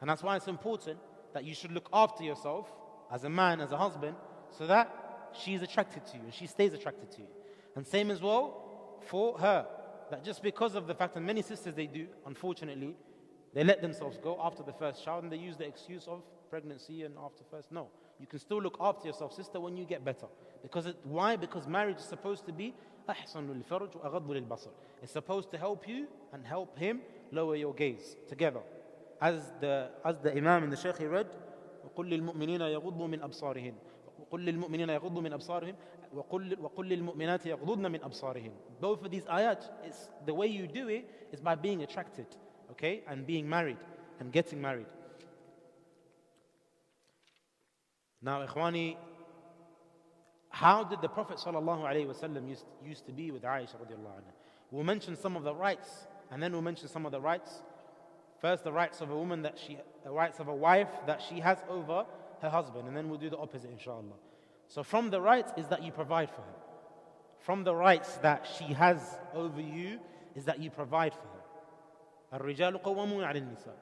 And that's why it's important that you should look after yourself as a man, as a husband, so that she's attracted to you and she stays attracted to you. And same as well for her, that just because of the fact that many sisters they do, unfortunately, they let themselves go after the first child and they use the excuse of pregnancy and after first. No, you can still look after yourself, sister, when you get better. Why? Because marriage is supposed to be أحسن للفرج وأغض للبصر. It's supposed to help you and help him lower your gaze together. As the Imam and the Shaykh he read, وَقُلْ لِلْمُؤْمِنِينَ يَغُضُّوا مِنْ أَبْصَارِهِنْ وَقُلْ لِلْمُؤْمِنِينَ يَغُضُّوا مِنْ أَبْصَارِهِمْ وَقُلْ لِلْمُؤْمِنَاتِ يَغْضُضْنَ مِنْ أَبْصَارِهِنْ. Both of these ayat, the way you do it is by being attracted, okay, and being married and getting married. Now, Ikhwani, how did the Prophet ﷺ used to be with Aisha radiallahu anha? We'll mention some of the rights, and then we'll mention some of the rights. First, the rights of a woman the rights of a wife that she has over her husband, and then we'll do the opposite, inshallah. So from the rights is that you provide for her. From the rights that she has over you is that you provide for her. الرجال قوامون على النساء.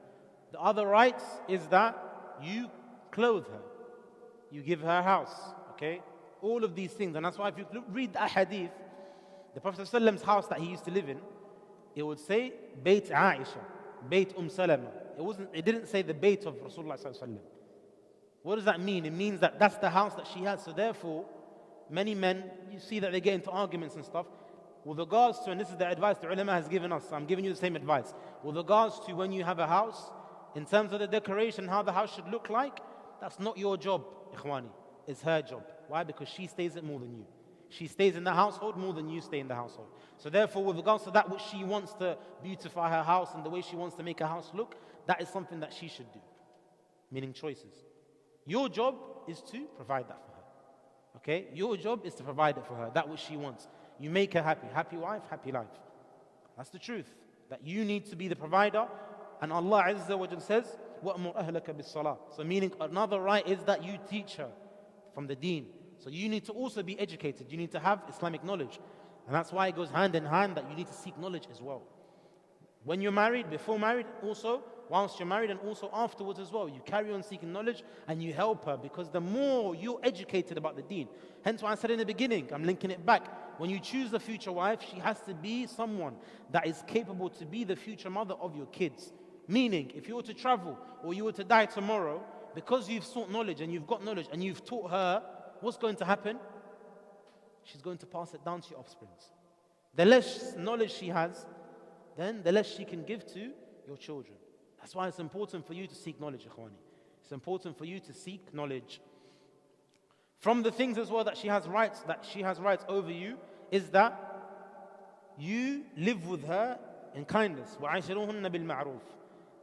The other rights is that you clothe her. You give her a house, okay? All of these things. And that's why if you read the hadith, the Prophet ﷺ's house that he used to live in, it would say Bait Aisha, Bait Salama. It didn't say the Bait of Rasulullah ﷺ. What does that mean? It means that that's the house that she has. So therefore, many men, you see that they get into arguments and stuff. With regards to, and this is the advice the ulama has given us, so I'm giving you the same advice. With regards to when you have a house, in terms of the decoration, how the house should look like, that's not your job, Ikhwani. It's her job. Why? Because she stays it more than you. She stays in the household more than you stay in the household. So therefore, with regards to that which she wants to beautify her house and the way she wants to make her house look, that is something that she should do. Meaning choices. Your job is to provide that for her. Okay? Your job is to provide it for her, that which she wants. You make her happy. Happy wife, happy life. That's the truth. That you need to be the provider. And Allah Azza wa Jal says, وَأْمُرْ أَهْلَكَ بِالصَّلَاةِ. So meaning another right is that you teach her from the deen. So you need to also be educated. You need to have Islamic knowledge. And that's why it goes hand in hand that you need to seek knowledge as well. When you're married, before married, also, whilst you're married and also afterwards as well, you carry on seeking knowledge and you help her, because the more you're educated about the deen. Hence why I said in the beginning, I'm linking it back. When you choose a future wife, she has to be someone that is capable to be the future mother of your kids. Meaning, if you were to travel or you were to die tomorrow, because you've sought knowledge and you've got knowledge and you've taught her, what's going to happen? She's going to pass it down to your offspring. The less knowledge she has, then the less she can give to your children. That's why it's important for you to seek knowledge, Ikhwani. It's important for you to seek knowledge. From the things as well that she has rights over you, is that you live with her in kindness. وَعَاشِرُوهُنَّ بِالْمَعْرُوفِ.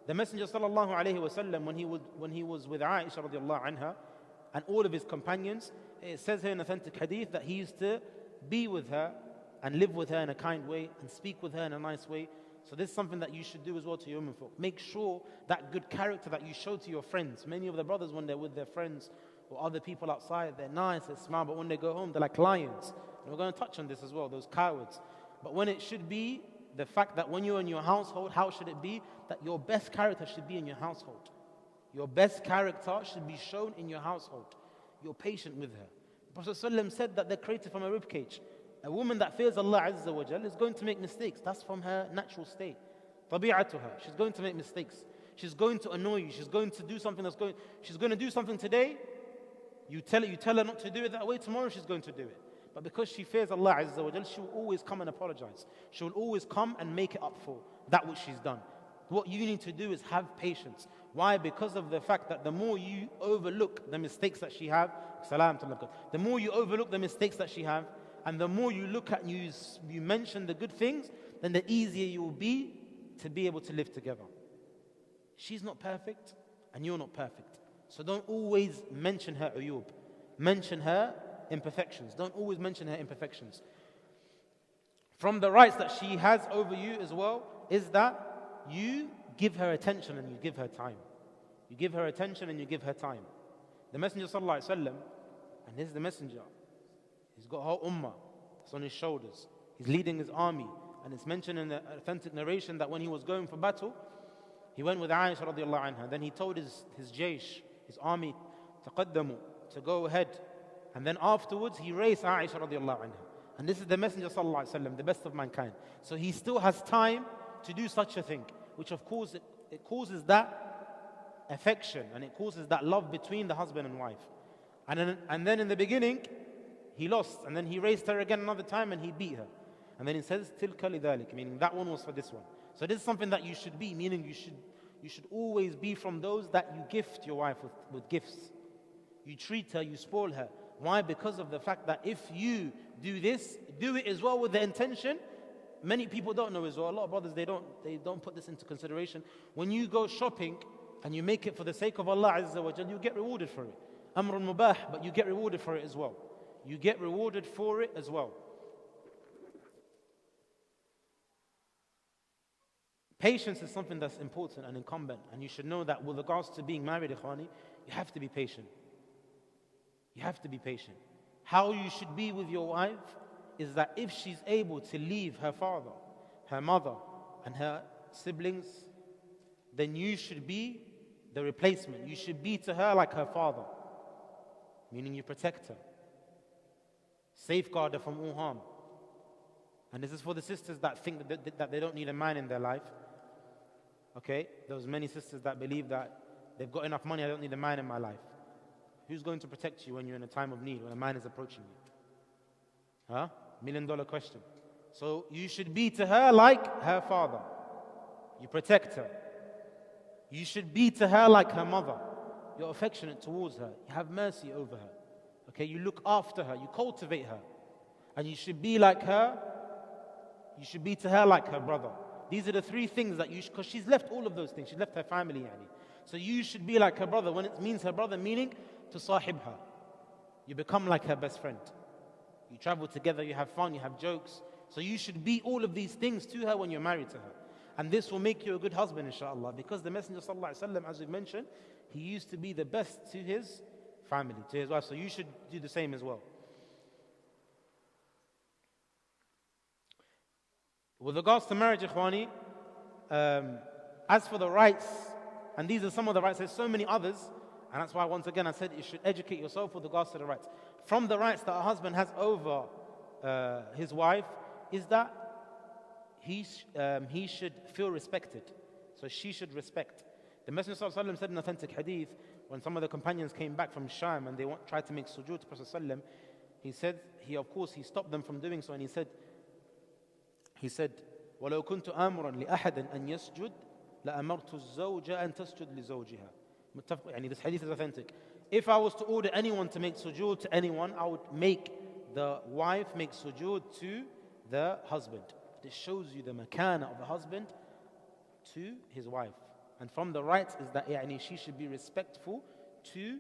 The Messenger sallallahu alayhi wa sallam, when he was with Aisha radiallahu anha and all of his companions, it says here in authentic hadith that he used to be with her and live with her in a kind way and speak with her in a nice way. So this is something that you should do as well to your women folk. Make sure that good character that you show to your friends. Many of the brothers, when they're with their friends or other people outside, they're nice, they smile, but when they go home, they're like lions. And we're going to touch on this as well, those cowards. But when it should be, the fact that when you're in your household, how should it be? That your best character should be in your household. Your best character should be shown in your household. You're patient with her. The Prophet ﷺ said that they're created from a ribcage. A woman that fears Allah Azza wa Jal is going to make mistakes. That's from her natural state. Tabi'atuha. She's going to make mistakes. She's going to annoy you. She's going to do something she's going to do something today. You tell her not to do it that way. Tomorrow she's going to do it. But because she fears Allah Azza wa Jal, she will always come and apologize. She will always come and make it up for that which she's done. What you need to do is have patience. Why? Because of the fact that the more you overlook the mistakes that she have, the more you overlook the mistakes that she have, and the more you look at and you mention the good things, then the easier you will be to be able to live together. She's not perfect, and you're not perfect. So don't always mention her uyub. Mention her imperfections. Don't always mention her imperfections. From the rights that she has over you as well is that you give her attention and you give her time. You give her attention and you give her time. The Messenger sallallahu alaihi wasallam, and here's the Messenger. He's got whole ummah. It's on his shoulders. He's leading his army. And it's mentioned in the authentic narration that when he was going for battle, he went with Aisha radiallahu anha. Then he told his jaysh, his army, taqaddamu, to go ahead. And then afterwards, he raised Aisha radiallahu anha. And this is the Messenger sallallahu alaihi wasallam, the best of mankind. So he still has time to do such a thing, which of course it causes that affection and it causes that love between the husband and wife. And then in the beginning, he lost, and then he raised her again another time and he beat her. And then he says, tilka lidhalik, meaning that one was for this one. So this is something that you should be, meaning you should always be from those that you gift your wife with gifts. You treat her, you spoil her. Why? Because of the fact that if you do this, do it as well with the intention. Many people don't know as well. A lot of brothers, they don't put this into consideration. When you go shopping and you make it for the sake of Allah Azza wa Jal, you get rewarded for it. Amrun mubah, but you get rewarded for it as well. You get rewarded for it as well. Patience is something that's important and incumbent, and you should know that with regards to being married, ikhwani, you have to be patient. You have to be patient. How you should be with your wife is that if she's able to leave her father, her mother, and her siblings, then you should be the replacement. You should be to her like her father, meaning you protect her, safeguard her from all harm. And this is for the sisters that think that they don't need a man in their life. Okay, there's many sisters that believe that they've got enough money, I don't need a man in my life. Who's going to protect you when you're in a time of need, when a man is approaching you? Huh? $1 million question. So you should be to her like her father. You protect her. You should be to her like her mother. You're affectionate towards her. You have mercy over her. Okay, you look after her. You cultivate her. And you should be like her. You should be to her like her brother. These are the three things that you should, because she's left all of those things. She's left her family, yani. So you should be like her brother. When it means her brother, meaning to sahib her. You become like her best friend. You travel together, you have fun, you have jokes. So you should be all of these things to her when you're married to her. And this will make you a good husband, inshallah. Because the Messenger sallallahu alaihi wasallam, as we've mentioned, he used to be the best to his family, to his wife. So you should do the same as well. With regards to marriage, ikhwani, as for the rights, and these are some of the rights, there's so many others, and that's why once again I said you should educate yourself with regards to the rights. From the rights that a husband has over his wife is that he should feel respected. So she should respect. The Messenger ﷺ said in authentic hadith, when some of the companions came back from Sham and they tried to make sujood to Prophet ﷺ, he said, he stopped them from doing so, and he said, وَلَوْ كُنْتُ آمُرًا لِأَحَدٍ أَنْ يَسْجُدْ لَأَمَرْتُ الزَّوْجَ أَنْ تَسْجُدْ لِزَوْجِهَا. This hadith is authentic. If I was to order anyone to make sujood to anyone, I would make the wife make sujood to the husband. This shows you the makana of the husband to his wife. And from the rights is that she should be respectful to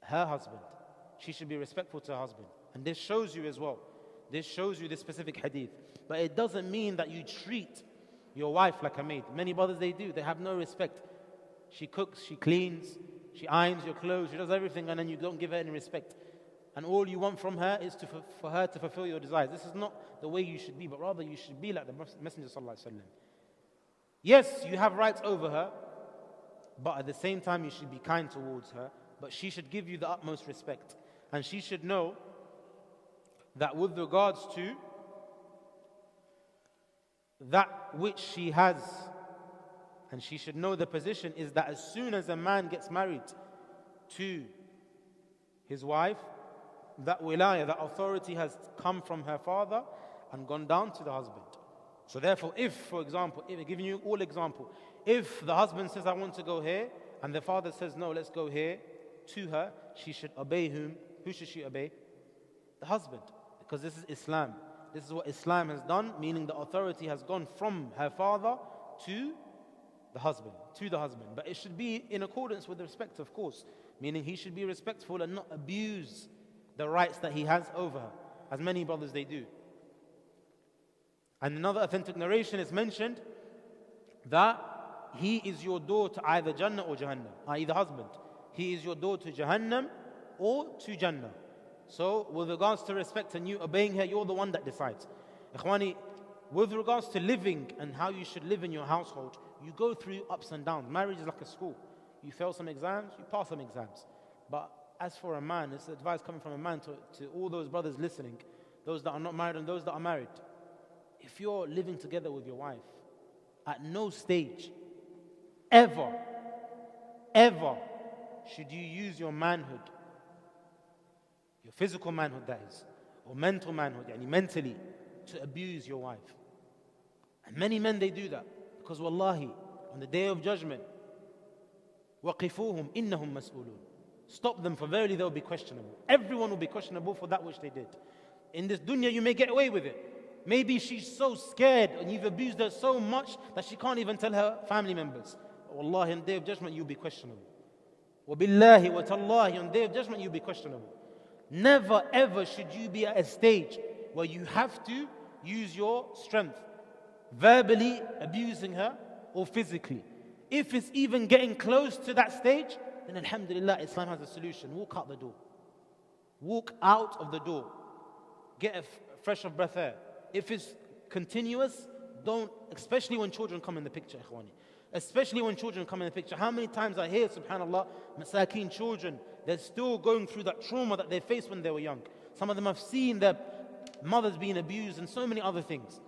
her husband. She should be respectful to her husband. And this shows you as well. This shows you this specific hadith. But it doesn't mean that you treat your wife like a maid. Many brothers, they do. They have no respect. She cooks, she cleans, She irons your clothes, she does everything, and then you don't give her any respect. And all you want from her is for her to fulfill your desires. This is not the way you should be, but rather you should be like the Messenger sallallahu alaihi wasallam. Yes, you have rights over her, but at the same time you should be kind towards her, but she should give you the utmost respect. And she should know that with regards to that which she has, and she should know the position is that as soon as a man gets married to his wife, that wilaya, that authority has come from her father and gone down to the husband. So therefore, if, for example, giving you all example, if the husband says, I want to go here, and the father says, no, let's go here, to her, she should obey whom? Who should she obey? The husband. Because this is Islam. This is what Islam has done, meaning the authority has gone from her father to the husband. But it should be in accordance with respect, of course. Meaning he should be respectful and not abuse the rights that he has over her, as many brothers they do. And another authentic narration is mentioned that he is your door to either Jannah or Jahannam, i.e. the husband. He is your door to Jahannam or to Jannah. So with regards to respect and you obeying her, you're the one that decides. Ikhwani, with regards to living and how you should live in your household, you go through ups and downs. Marriage is like a school. You fail some exams, you pass some exams. But as for a man, it's advice coming from a man to all those brothers listening, those that are not married and those that are married. If you're living together with your wife, at no stage, ever, should you use your manhood, your physical manhood that is, or mental manhood, mentally, to abuse your wife. And many men, they do that. Because wallahi, on the day of judgment, وَقِفُوهُمْ إِنَّهُمْ مَسْئُولُونَ. Stop them, for verily they will be questionable. Everyone will be questionable for that which they did. In this dunya, you may get away with it. Maybe she's so scared and you've abused her so much that she can't even tell her family members. Wallahi, on the day of judgment, you'll be questionable. Wabillahi wa tallahi, on the day of judgment, you'll be questionable. Never ever should you be at a stage where you have to use your strength, verbally abusing her or physically. If it's even getting close to that stage, then alhamdulillah, Islam has a solution. Walk out the door. Walk out of the door. Get a fresh of breath air. If it's continuous, don't, especially when children come in the picture, ikhwani. Especially when children come in the picture. How many times I hear, subhanAllah, masakeen children, they're still going through that trauma that they faced when they were young. Some of them have seen their mothers being abused and so many other things.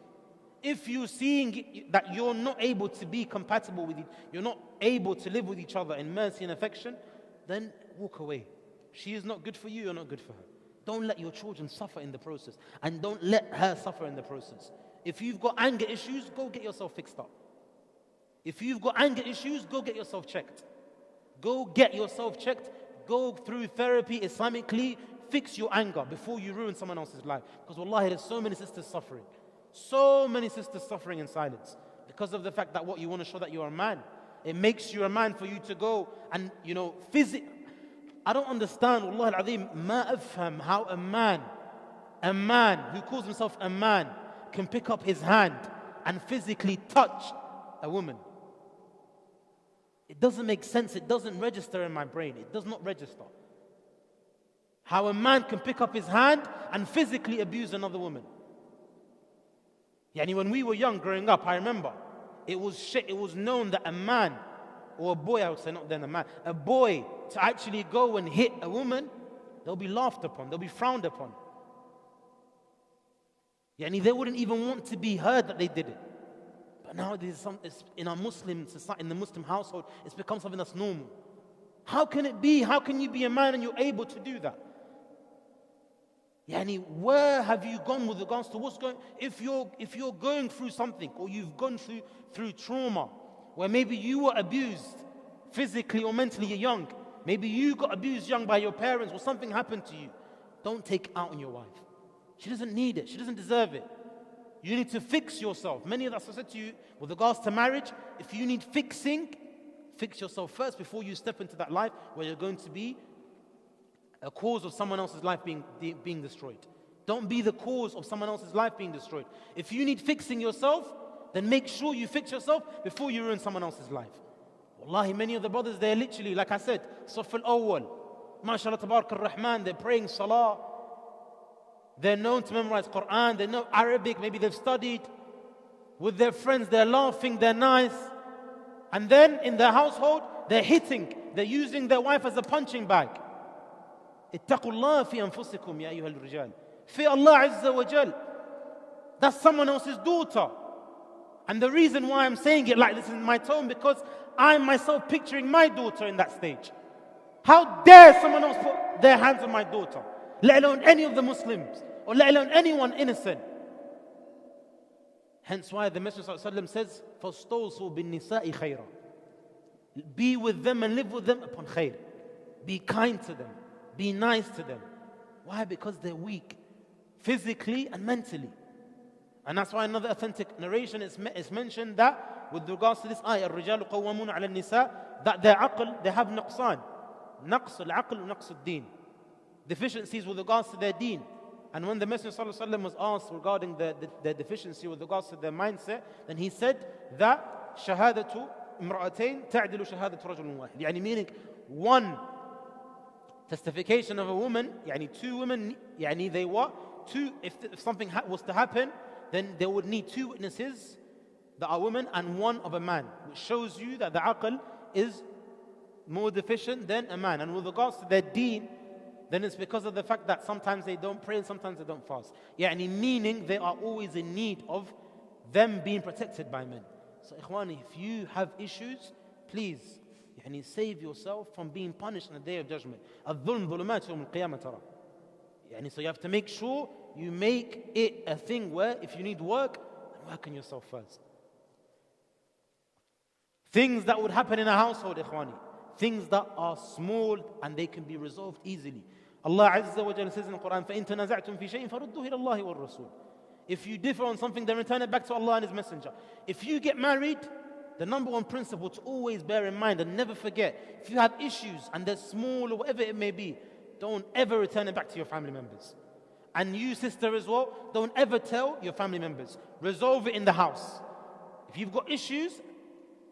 If you're seeing that you're not able to be compatible with it, you're not able to live with each other in mercy and affection, then walk away. She is not good for you, you're not good for her. Don't let your children suffer in the process. And don't let her suffer in the process. If you've got anger issues, go get yourself fixed up. If you've got anger issues, go get yourself checked. Go get yourself checked. Go through therapy Islamically. Fix your anger before you ruin someone else's life. Because wallahi, there's so many sisters suffering. So many sisters suffering in silence. Because of the fact that what you want to show that you're a man. It makes you a man for you to go and, I don't understand, wallahi al-azim, ma afham, how a man who calls himself a man can pick up his hand and physically touch a woman. It doesn't make sense. It doesn't register in my brain. It does not register. How a man can pick up his hand and physically abuse another woman. When we were young growing up, I remember, it was known that a man, or a boy, I would say, not then a man, a boy to actually go and hit a woman, they'll be laughed upon, they'll be frowned upon. They wouldn't even want to be heard that they did it. But now in our Muslim society, in the Muslim household, it's become something that's normal. How can it be? How can you be a man and you're able to do that? Where have you gone with regards to what's going? If you're going through something, or you've gone through trauma, where maybe you were abused physically or mentally young, maybe you got abused young by your parents, or something happened to you, don't take it out on your wife. She doesn't need it. She doesn't deserve it. You need to fix yourself. Many of us have said to you, with regards to marriage, if you need fixing, fix yourself first before you step into that life where you're going to be a cause of someone else's life being destroyed. Don't be the cause of someone else's life being destroyed. If you need fixing yourself, then make sure you fix yourself before you ruin someone else's life. Wallahi, many of the brothers, they're literally, like I said, Saff al-Awwal, MashaAllah, Tabarak al-Rahman, they're praying Salah. They're known to memorize Quran, they know Arabic, maybe they've studied. With their friends, they're laughing, they're nice. And then in their household, they're hitting, they're using their wife as a punching bag. اتقوا الله في أنفسكم يا أيها الرجال. Fear Allah Azza wa Jal. That's someone else's daughter. And the reason why I'm saying it like this in my tone, because I'm myself picturing my daughter in that stage. How dare someone else put their hands on my daughter, let alone any of the Muslims, or let alone anyone innocent. Hence why the Messenger ﷺ says, فَاسْتَوْصُوا بِالنِّسَاءِ خَيْرًا. Be with them and live with them upon khair. Be kind to them. Be nice to them. Why? Because they're weak, physically and mentally. And that's why another authentic narration is mentioned that with regards to this ayah, الرجال قوامون على النساء, that their aql, they have نقصان. نقص العقل ونقص الدين. Deficiencies with regards to their deen. And when the Messenger ﷺ was asked regarding their deficiency with regards to their mindset, then he said that شهادة امرأتين تعدل شهادة رجل واحد. يعني meaning one testification of a woman, يعني two women, يعني they what? Two, if something was to happen, then they would need two witnesses that are women and one of a man, which shows you that the aql is more deficient than a man. And with regards to their deen, then it's because of the fact that sometimes they don't pray and sometimes they don't fast. Yani meaning they are always in need of them being protected by men. So ikhwani, if you have issues, please yani save yourself from being punished on the day of judgment. الظلم ظلمات يوم القيامة ترى. Yani so you have to make sure you make it a thing where if you need work, then work on yourself first. Things that would happen in a household, ikhwani. Things that are small and they can be resolved easily. Allah Azza wa Jalla says in the Quran, فَإِن تَنَازَعْتُمْ فِي شَيْءٍ فَرُدُّهُ إِلَى اللَّهِ وَالرَّسُولِ. If you differ on something, then return it back to Allah and His Messenger. If you get married, the number one principle to always bear in mind and never forget, if you have issues and they're small or whatever it may be, don't ever return it back to your family members. And you, sister, as well, don't ever tell your family members. Resolve it in the house. If you've got issues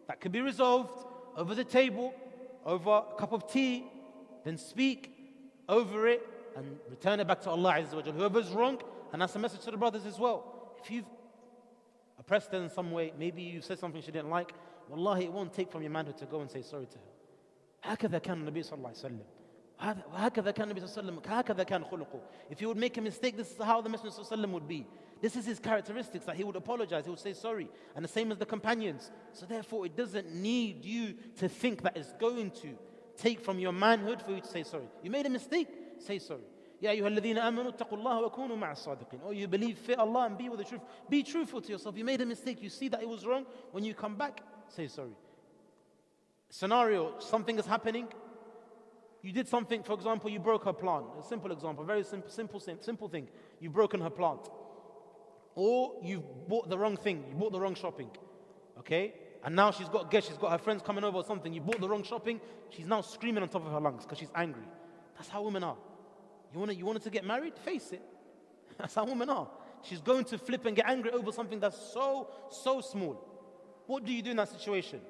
that can be resolved over the table, over a cup of tea, then speak over it and return it back to Allah Azza wa Jalla. Whoever's wrong, and that's a message to the brothers as well. If you've oppressed her in some way, maybe you said something she didn't like, wallahi, it won't take from your manhood to go and say sorry to her. هكذا كان النبي صلى الله عليه وسلم. هكذا كان النبي صلى الله عليه وسلم. هكذا كان خلقه. If he would make a mistake, this is how the Messenger صلى الله عليه وسلم would be. This is his characteristics, that he would apologize, he would say sorry. And the same as the companions. So therefore, it doesn't need you to think that it's going to take from your manhood for you to say sorry. You made a mistake, say sorry. يا أيها الذين آمنوا اتقوا الله وكونوا مع الصادقين. Oh, you believe, fear Allah and be with the truth. Be truthful to yourself. You made a mistake, you see that it was wrong. When you come back, say sorry. Scenario, something is happening. You did something, for example, you broke her plant. A simple example, very simple thing. You've broken her plant. Or you've bought the wrong thing, you bought the wrong shopping. Okay? And now she's got guests, she's got her friends coming over or something. You bought the wrong shopping, she's now screaming on top of her lungs because she's angry. That's how women are. You wanted to get married? Face it. That's how women are. She's going to flip and get angry over something that's so small. What do you do in that situation?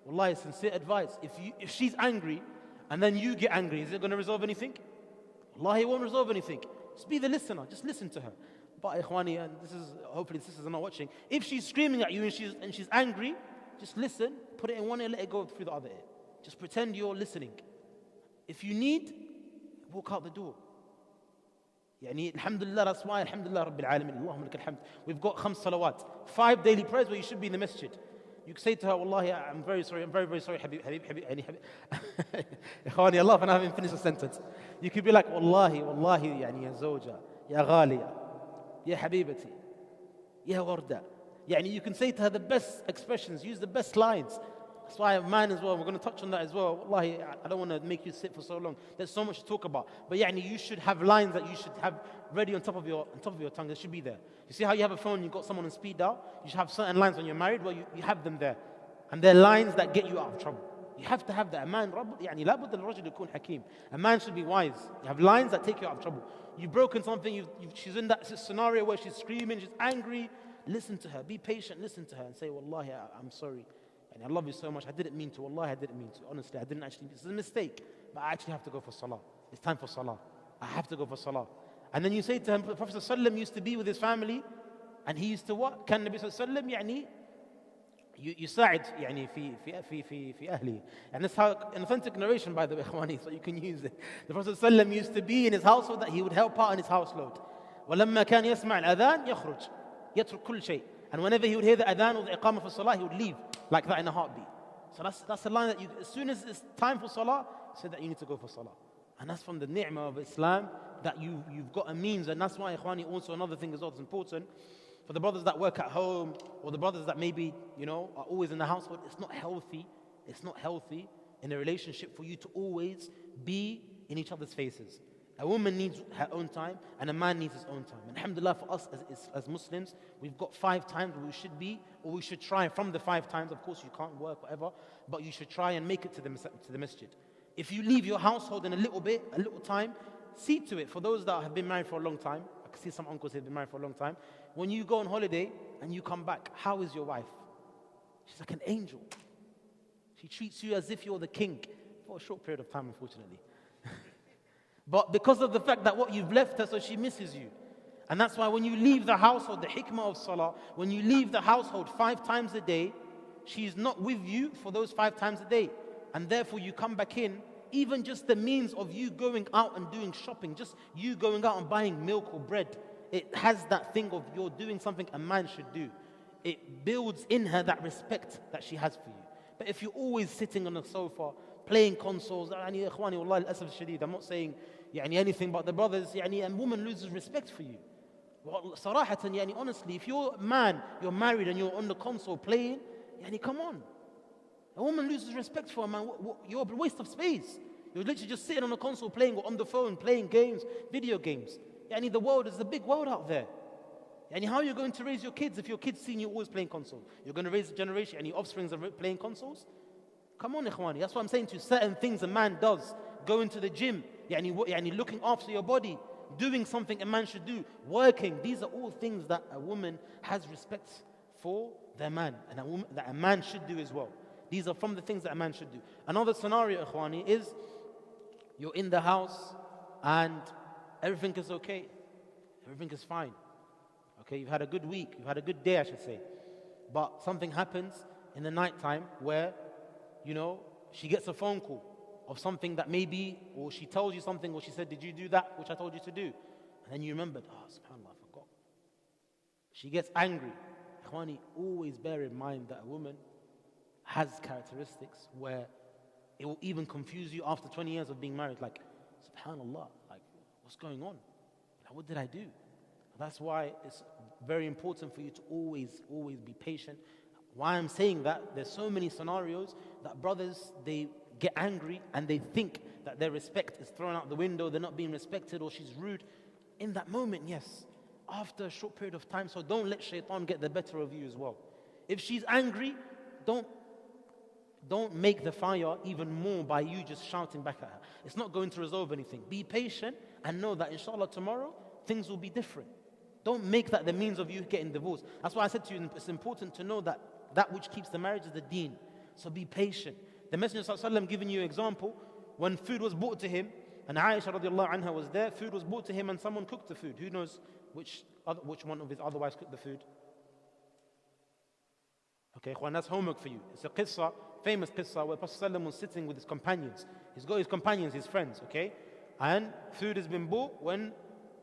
Wallahi, sincere advice. If she's angry and then you get angry, is it going to resolve anything? Wallahi, it won't resolve anything. Just be the listener. Just listen to her. But ikhwani, and hopefully sisters are not watching. If she's screaming at you and she's angry, just listen, put it in one ear, let it go through the other ear. Just pretend you're listening. If you need, walk out the door. Yani, alhamdulillah, that's why, alhamdulillah, Rabbil Alameen, Allahumma lakal hamd. We've got 5 salawat, 5 daily prayers where you should be in the masjid. You can say to her, Wallahi, I'm very sorry, I'm very, very sorry, Habib. Ikhwani, Allah, and I haven't finished the sentence. You could be like, Wallahi, yani, ya zawja, ya ghaliya, ya habibati, ya warda. Yani, you can say to her the best expressions, use the best lines. That's why mine as well, we're going to touch on that as well. Wallahi, I don't want to make you sit for so long. There's so much to talk about. But yani, you should have lines that you should have ready on top of your tongue. They should be there. You see how you have a phone, you've got someone on speed dial? You should have certain lines when you're married where you have them there. And they're lines that get you out of trouble. You have to have that. A man, يعني لابد الرجل يكون حكيم. A man should be wise. You have lines that take you out of trouble. You've broken something, she's in that scenario where she's screaming, she's angry. Listen to her, be patient, listen to her and say, Wallahi, I'm sorry. And I love you so much. I didn't mean to. Wallahi, I didn't mean to. Honestly, I didn't actually. It's a mistake. But I actually have to go for salah. It's time for salah. I have to go for salah. And then you say to him, the Prophet ﷺ used to be with his family, and he used to what? كان النبي صلى الله عليه وسلم يعني يساعد يعني في أهله. And that's how, an authentic narration by the way, إخواني, so you can use it. The Prophet ﷺ used to be in his household that he would help out in his household. ولما كان يسمع الأذان يخرج يترك كل شيء. And whenever he would hear the adhan or the iqamah for salah, he would leave like that in a heartbeat. So that's a line that you, as soon as it's time for salah, say that you need to go for salah. And that's from the ni'mah of Islam, that you've got a means. And that's why, ikhwani, also another thing is also important. For the brothers that work at home, or the brothers that maybe, are always in the household, it's not healthy. It's not healthy in a relationship for you to always be in each other's faces. A woman needs her own time, and a man needs his own time. And alhamdulillah, for us as Muslims, we've got 5 times where we should be, or we should try from the 5 times. Of course, you can't work, whatever, but you should try and make it to the masjid. If you leave your household in a little time, see to it. For those that have been married for a long time, I can see some uncles who have been married for a long time. When you go on holiday and you come back, how is your wife? She's like an angel. She treats you as if you're the king for a short period of time, unfortunately. But because of the fact that what you've left her, so she misses you. And that's why when you leave the household, the hikmah of salah, when you leave the household 5 times a day, she's not with you for those 5 times a day. And therefore you come back in, even just the means of you going out and doing shopping, just you going out and buying milk or bread, it has that thing of you're doing something a man should do. It builds in her that respect that she has for you. But if you're always sitting on the sofa, playing consoles, I'm not saying anything but the brothers, a woman loses respect for you. صراحة, honestly, if you're a man, you're married and you're on the console playing, come on. A woman loses respect for a man. You're a waste of space. You're literally just sitting on a console playing, or on the phone playing games, video games. The world is a big world out there. How are you going to raise your kids if your kids see you always playing console? You're going to raise a generation and your offsprings are playing consoles? Come on, ikhwani. That's what I'm saying to you. Certain things a man does. Going to the gym, looking after your body, doing something a man should do, working. These are all things that a woman has respect for their man, and that a man should do as well. These are from the things that a man should do. Another scenario, ikhwani, is you're in the house and everything is okay. Everything is fine. Okay, you've had a good week, you've had a good day, I should say. But something happens in the night time where, she gets a phone call of something that maybe, or she tells you something, or she said, did you do that which I told you to do? And then you remembered, subhanAllah, I forgot. She gets angry. Ikhwani, always bear in mind that a woman has characteristics where it will even confuse you after 20 years of being married. Like, subhanAllah, like, what's going on? Like, what did I do? That's why it's very important for you to always be patient. Why I'm saying that, there's so many scenarios that brothers, they get angry and they think that their respect is thrown out the window, they're not being respected, or she's rude. In that moment, yes, after a short period of time, so don't let shaitan get the better of you as well. If she's angry, don't make the fire even more by you just shouting back at her. It's not going to resolve anything. Be patient and know that inshallah tomorrow, things will be different. Don't make that the means of you getting divorced. That's why I said to you, it's important to know that which keeps the marriage is the deen. So be patient. The Messenger ﷺ giving you an example, when food was brought to him, and Aisha radiallahu anha was there, food was brought to him and someone cooked the food. Who knows which one of his other wives cooked the food? Okay, Ikhwan, that's homework for you. It's a qissa, famous qissa, where Prophet ﷺ was sitting with his companions. He's got his companions, his friends, okay? And food has been bought when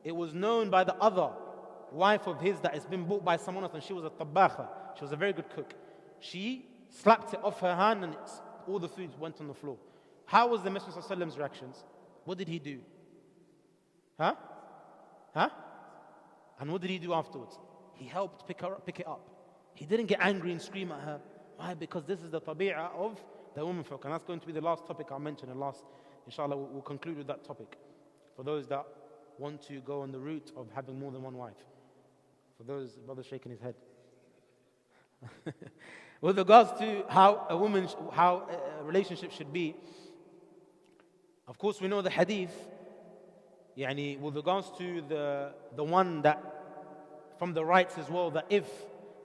it was known by the other wife of his that it's been bought by someone else, and she was a tabakha. She was a very good cook. She slapped it off her hand and all the food went on the floor. How was the Messenger ﷺ's reactions? What did he do? Huh? And what did he do afterwards? He helped pick it up. He didn't get angry and scream at her. Why? Because this is the tabi'ah of the woman folk. And that's going to be the last topic I'll mention. And inshallah, we'll conclude with that topic. For those that want to go on the route of having more than one wife. For those, brother shaking his head. With regards to how a relationship should be, of course we know the hadith, with regards to the one that, from the rights as well, that if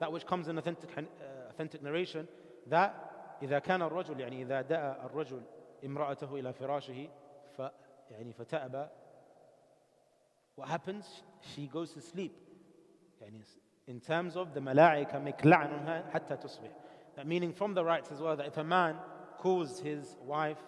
that which comes in authentic narration, that إذا كان الرجل يعني إذا دعا الرجل امرأته إلى فراشه يعني فتأبى, what happens? She goes to sleep. يعني in terms of the malaika make la'an on her حتى تصبح. That meaning from the rights as well, that if a man calls his wife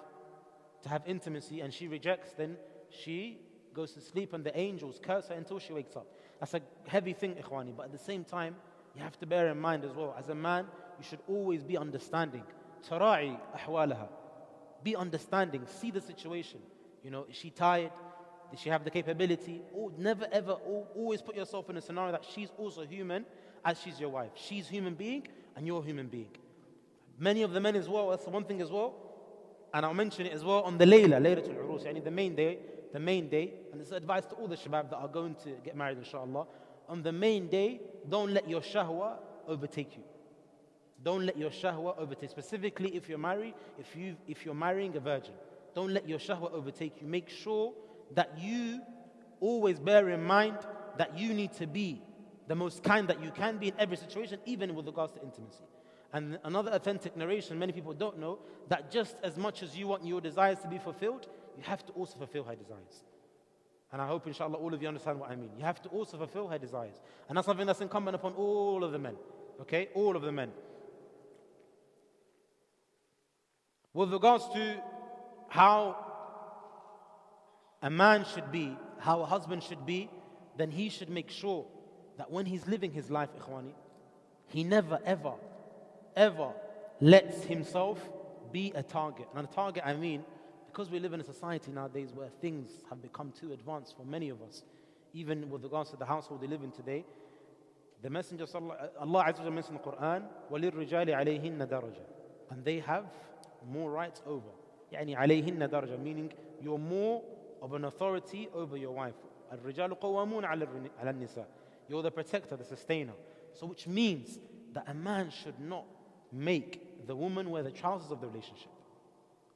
to have intimacy and she rejects, then she goes to sleep and the angels curse her until she wakes up. That's a heavy thing, ikhwani, but at the same time, you have to bear in mind as well, as a man, you should always be understanding. تراعي أحوالها. Be understanding, see the situation. You know, is she tired? Does she have the capability? Or never ever, always put yourself in a scenario that she's also human as she's your wife. She's human being and you're human being. Many of the men as well, that's the one thing as well, and I'll mention it as well on the Laylatul Urus, yani the main day, and it's advice to all the shabab that are going to get married inshallah. On the main day, don't let your shahwa overtake you. Don't let your shahwa overtake, specifically if you're married, if you're marrying a virgin. Don't let your shahwa overtake you. Make sure that you always bear in mind that you need to be the most kind that you can be in every situation, even with regards to intimacy. And another authentic narration, many people don't know, that just as much as you want your desires to be fulfilled, you have to also fulfill her desires. And I hope inshallah all of you understand what I mean. You have to also fulfill her desires. And that's something that's incumbent upon all of the men. Okay? All of the men. With regards to how a man should be, how a husband should be, then he should make sure that when he's living his life, ikhwani, he never ever lets himself be a target. And a target, I mean, because we live in a society nowadays where things have become too advanced for many of us, even with regards to the household they live in today, the Messenger, Allah Azza wa Jalla mentioned in the Quran, وَلِلْرِجَالِ عَلَيْهِنَّ دَرَجَةً, and they have more rights over. يعني عَلَيْهِنَّ دَرَجَةً, meaning you're more of an authority over your wife. الرِّجَالُ قَوَّامُونَ عَلَى النِّسَاءِ, you're the protector, the sustainer. So which means that a man should not make the woman wear the trousers of the relationship.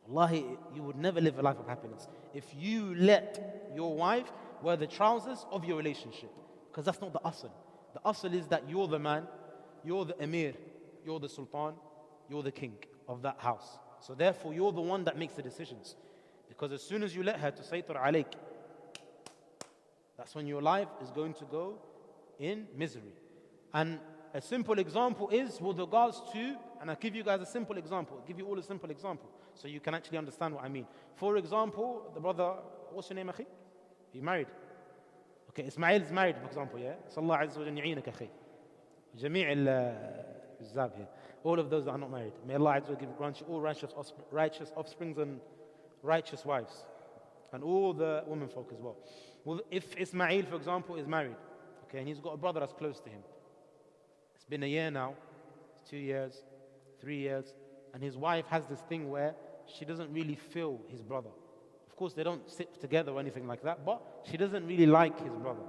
Wallahi, you would never live a life of happiness if you let your wife wear the trousers of your relationship, because that's not the asl. The asl is that you're the man, you're the emir, you're the sultan, you're the king of that house. So therefore you're the one that makes the decisions, because as soon as you let her to saytar alayk, that's when your life is going to go in misery. And a simple example is with regards to, and I'll give you guys a simple example, I'll give you all a simple example, so you can actually understand what I mean. For example, the brother, what's your name, akhi? He married? Okay, Ismail is married, for example, yeah? Sallallahu Azza wa Jalla yu'eenak, akhi. Jami' al-Zab here. All of those that are not married. May Allah Azza wa Jalla grant you all righteous offsprings and righteous wives. And all the women folk as well. Well, if Ismail, for example, is married, okay, and he's got a brother that's close to him. It's been a year now, 2 years, 3 years, and his wife has this thing where she doesn't really feel his brother. Of course, they don't sit together or anything like that, but she doesn't really like his brother.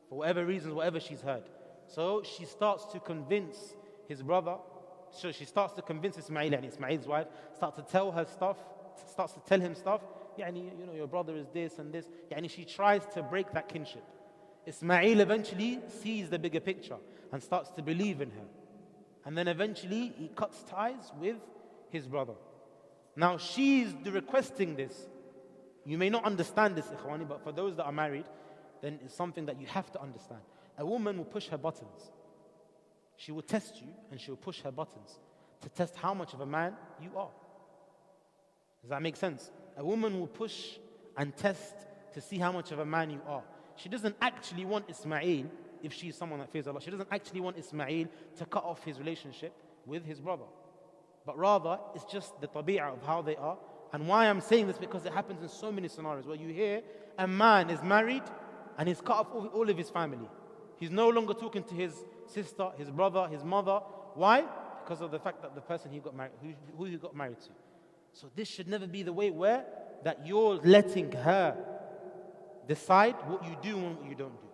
For whatever reasons, whatever she's heard. So she starts to convince his brother, so she starts to convince Ismail, and Ismail's wife, starts to tell him stuff, you know, your brother is this and this. She tries to break that kinship. Ismail eventually sees the bigger picture and starts to believe in her. And then eventually he cuts ties with his brother. Now she's requesting this. You may not understand this, ikhwani, but for those that are married, then it's something that you have to understand. A woman will push her buttons. She will test you and she will push her buttons to test how much of a man you are. Does that make sense? A woman will push and test to see how much of a man you are. She doesn't actually want Ismail, if she's someone that fears Allah, she doesn't actually want Ismail to cut off his relationship with his brother. But rather, it's just the tabi'ah of how they are. And why I'm saying this, because it happens in so many scenarios where you hear a man is married and he's cut off all of his family. He's no longer talking to his sister, his brother, his mother. Why? Because of the fact that the person he got married, who he got married to. So this should never be the way where that you're letting her decide what you do and what you don't do.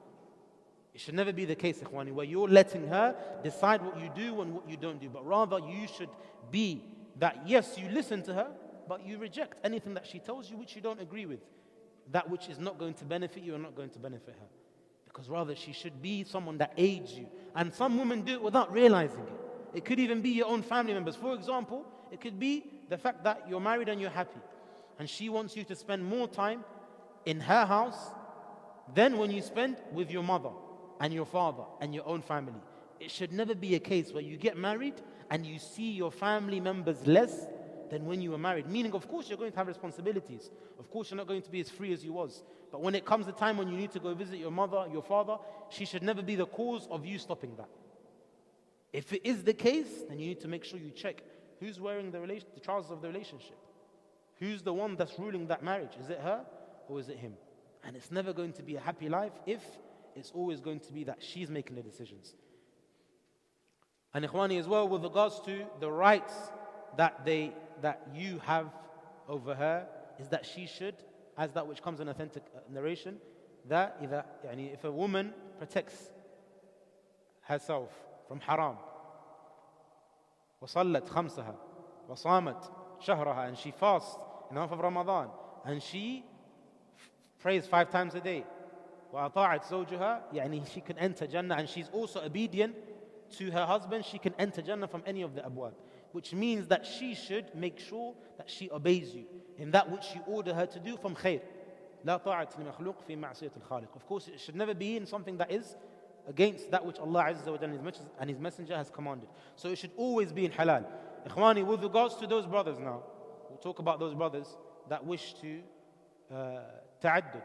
It should never be the case, ikhwani, where you're letting her decide what you do and what you don't do. But rather you should be that, yes, you listen to her, but you reject anything that she tells you which you don't agree with. That which is not going to benefit you and not going to benefit her. Because rather she should be someone that aids you. And some women do it without realizing it. It could even be your own family members. For example, it could be the fact that you're married and you're happy, and she wants you to spend more time in her house than when you spend with your mother and your father and your own family. It should never be a case where you get married and you see your family members less than when you were married. Meaning, of course, you're going to have responsibilities. Of course, you're not going to be as free as you was. But when it comes the time when you need to go visit your mother, your father, she should never be the cause of you stopping that. If it is the case, then you need to make sure you check who's wearing the trousers of the relationship. Who's the one that's ruling that marriage? Is it her or is it him? And it's never going to be a happy life if it's always going to be that she's making the decisions. And ikhwani, as well, with regards to the rights that you have over her, is that she should, as that which comes in authentic narration, that if a woman protects herself from haram, وصلت خمسها وصامت شهرها, and she fasts in the month of Ramadan, and she prays 5 times a day, وأطاعت زوجها, she can enter Jannah, and she's also obedient to her husband, she can enter Jannah from any of the abwab. Which means that she should make sure that she obeys you in that which you order her to do from khair. لا طاعة لمخلوق في معصية الخالق. Of course, it should never be in something that is against that which Allah Azza wa Jalla and His Messenger has commanded. So it should always be in halal. Ikhwani, with regards to those brothers now, we'll talk about those brothers that wish to ta'addud.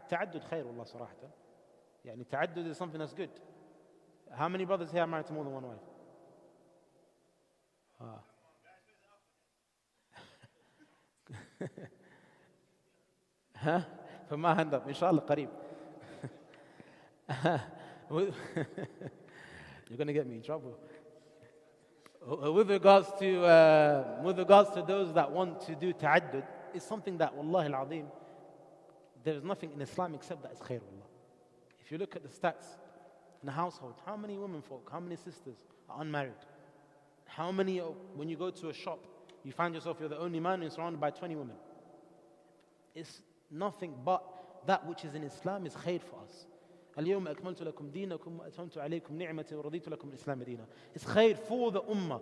Ta'addud khair, Allah sarahatan. Ta'addud is something that's good. How many brothers here are married to more than one wife? Put my hand up, inshallah, qareeb. You're going to get me in trouble. With regards to those that want to do ta'addud, it's something that, wallahi al-azim, there is nothing in Islam except that it's khair, wallah. If you look at the stats in the household, how many women folk, how many sisters are unmarried? How many, when you go to a shop, you find yourself, you're the only man and you're surrounded by 20 women. It's nothing but that which is in Islam is khair for us. اليوم أكملت لكم دينكم وأتممت عليكم نعمتي ورضيت لكم الإسلام دينا. It's khair for the ummah.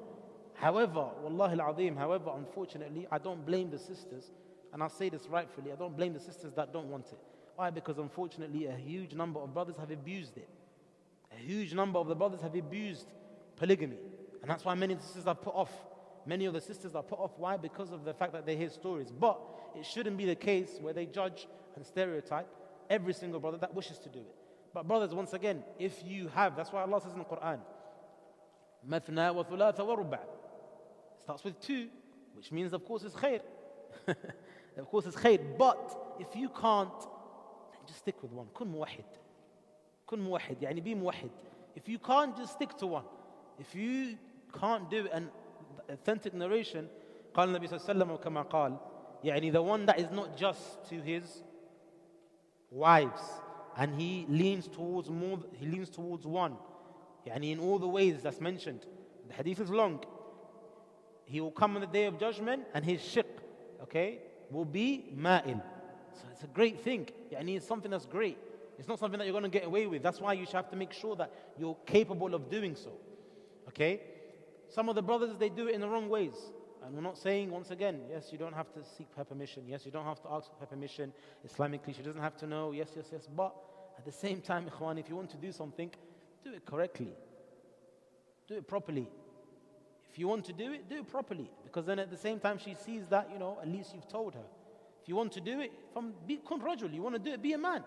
However, wallahi al-azim, unfortunately, I don't blame the sisters, and I'll say this rightfully, I don't blame the sisters that don't want it. Why? Because unfortunately, a huge number of brothers have abused it. A huge number of the brothers have abused polygamy. And that's why many of the sisters are put off. Many of the sisters are put off. Why? Because of the fact that they hear stories. But it shouldn't be the case where they judge and stereotype every single brother that wishes to do it. But brothers, once again, if you have, that's why Allah says in the Quran, مَثْنَا وَثُلَاثَ وَرُبَعَ. It starts with 2, which means of course it's khair. Of course it's khair. But if you can't, then just stick with one. كن موحد. كن موحد. be موحد. If you can't, just stick to one. If you can't do it, and authentic narration, قال النبي صلى الله عليه وسلم وكما قال, the one that is not just to his wives, and he leans towards one, in all the ways that's mentioned. The hadith is long. He will come on the day of judgment, and his shiq, will be ma'il. So it's a great thing. It's something that's great. It's not something that you're going to get away with. That's why you should have to make sure that you're capable of doing so. Some of the brothers, they do it in the wrong ways. And we're not saying, once again, yes, you don't have to seek her permission. Yes, you don't have to ask for her permission. Islamically, she doesn't have to know. Yes. But at the same time, ikhwan, if you want to do something, do it correctly. Do it properly. If you want to do it properly. Because then at the same time, she sees that, at least you've told her. If you want to do it, be kun rajul, you want to do it, be a man.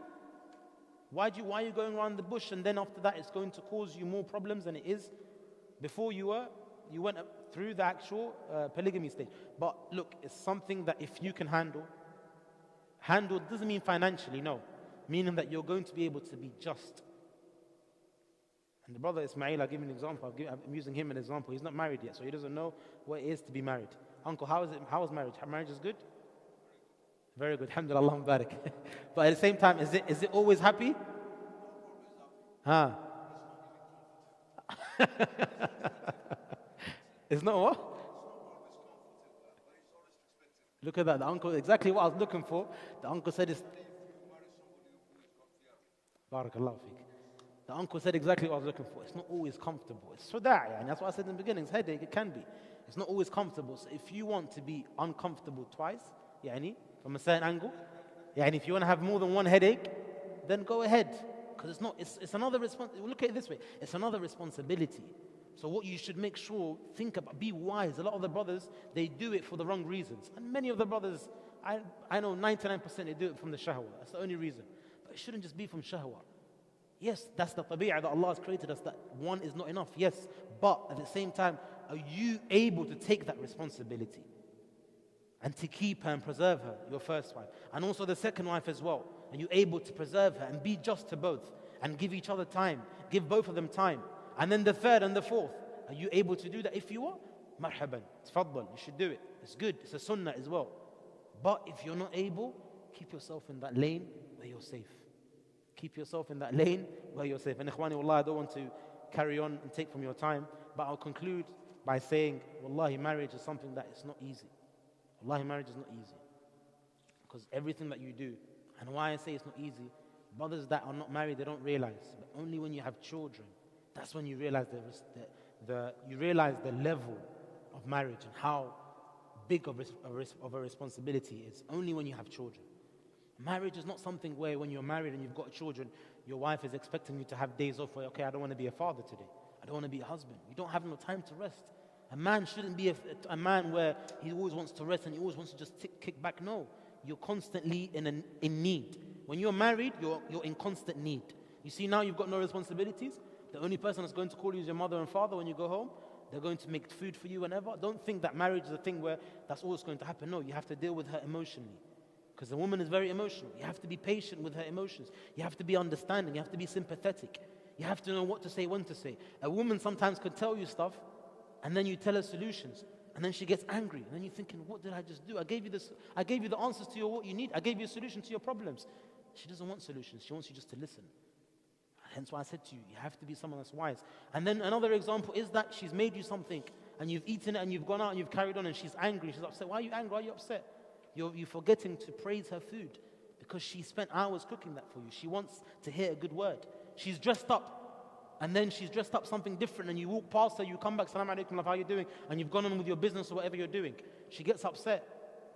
Why are you going around the bush, and then after that it's going to cause you more problems than it is before you went up through the actual polygamy stage. But look, it's something that if you can handle doesn't mean financially, no. Meaning that you're going to be able to be just. And the brother Ismail, I'll give him an example. I'm using him as an example. He's not married yet, so he doesn't know what it is to be married. Uncle, how is marriage? Marriage is good? Very good. Alhamdulillah, Mubarak. But at the same time, is it always happy? It's not what? Look at that. The uncle, exactly what I was looking for. The uncle said it's... Barakallahu feek. The uncle said exactly what I was looking for. It's not always comfortable. It's suda', and that's what I said in the beginning. It's headache, it can be. It's not always comfortable. So if you want to be uncomfortable twice, from a certain angle, if you want to have more than one headache, then go ahead. Because it's another responsibility. Look at it this way. It's another responsibility. So what you should make sure, think about, be wise. A lot of the brothers, they do it for the wrong reasons. And many of the brothers, I know 99% they do it from the shahwa. That's the only reason. But it shouldn't just be from shahwa. Yes, that's the tabi'ah that Allah has created us, that one is not enough. Yes, but at the same time, are you able to take that responsibility? And to keep her and preserve her, your first wife. And also the second wife as well. Are you able to preserve her and be just to both? And give each other time. Give both of them time. And then the third and the fourth. Are you able to do that? If you are, marhaban, tfaddal, you should do it. It's good, it's a sunnah as well. But if you're not able, keep yourself in that lane where you're safe. Keep yourself in that lane where you're safe. And ikhwani, wallah, I don't want to carry on and take from your time, but I'll conclude by saying, wallahi, marriage is something that is not easy. Wallahi, marriage is not easy. Because everything that you do, and why I say it's not easy, brothers that are not married, they don't realize. But only when you have children, that's when you realize the level of marriage and how big of a responsibility it is. Only when you have children. Marriage is not something where when you're married and you've got children, your wife is expecting you to have days off where, okay, I don't want to be a father today. I don't want to be a husband. You don't have no time to rest. A man shouldn't be a man where he always wants to rest and he always wants to just kick back. No, you're constantly in need. When you're married, you're in constant need. You see, now you've got no responsibilities. The only person that's going to call you is your mother and father when you go home. They're going to make food for you whenever. Don't think that marriage is a thing where that's all that's going to happen. No, you have to deal with her emotionally. Because the woman is very emotional. You have to be patient with her emotions. You have to be understanding. You have to be sympathetic. You have to know what to say, when to say. A woman sometimes could tell you stuff, and then you tell her solutions, and then she gets angry. And then you're thinking, what did I just do? I gave you the answers to what you need. I gave you a solution to your problems. She doesn't want solutions. She wants you just to listen. Hence why I said to you, you have to be someone that's wise. And then another example is that she's made you something, and you've eaten it, and you've gone out, and you've carried on, and she's angry, she's upset. Why are you angry? Why are you upset? You're forgetting to praise her food, because she spent hours cooking that for you. She wants to hear a good word. She's dressed up, and then she's dressed up something different, and you walk past her, you come back, salam alaikum, love, how are you doing? And you've gone on with your business or whatever you're doing. She gets upset.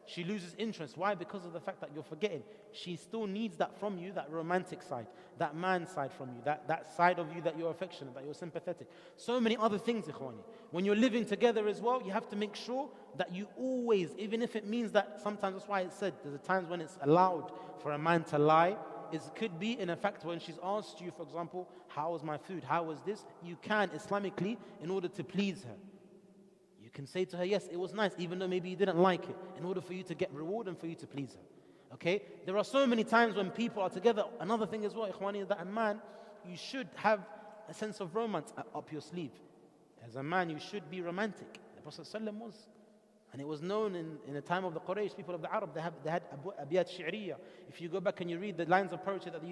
She loses interest. Why? Because of the fact that you're forgetting. She still needs that from you, that romantic side, that man side from you, that side of you that you're affectionate, that you're sympathetic. So many other things, ikhwani. When you're living together as well, you have to make sure that you always, even if it means that sometimes, that's why it said, there's a times when it's allowed for a man to lie. It could be in a fact when she's asked you, for example, how was my food? How was this? You can, Islamically, in order to please her. You can say to her, yes, it was nice, even though maybe you didn't like it, in order for you to get reward and for you to please her. Okay? There are so many times when people are together. Another thing as well, ikhwani, is that a man, you should have a sense of romance up your sleeve. As a man, you should be romantic. The Prophet ﷺ was. And it was known in the time of the Quraysh, people of the Arab, they had abiyat shi'riyah. If you go back and you read the lines of poetry that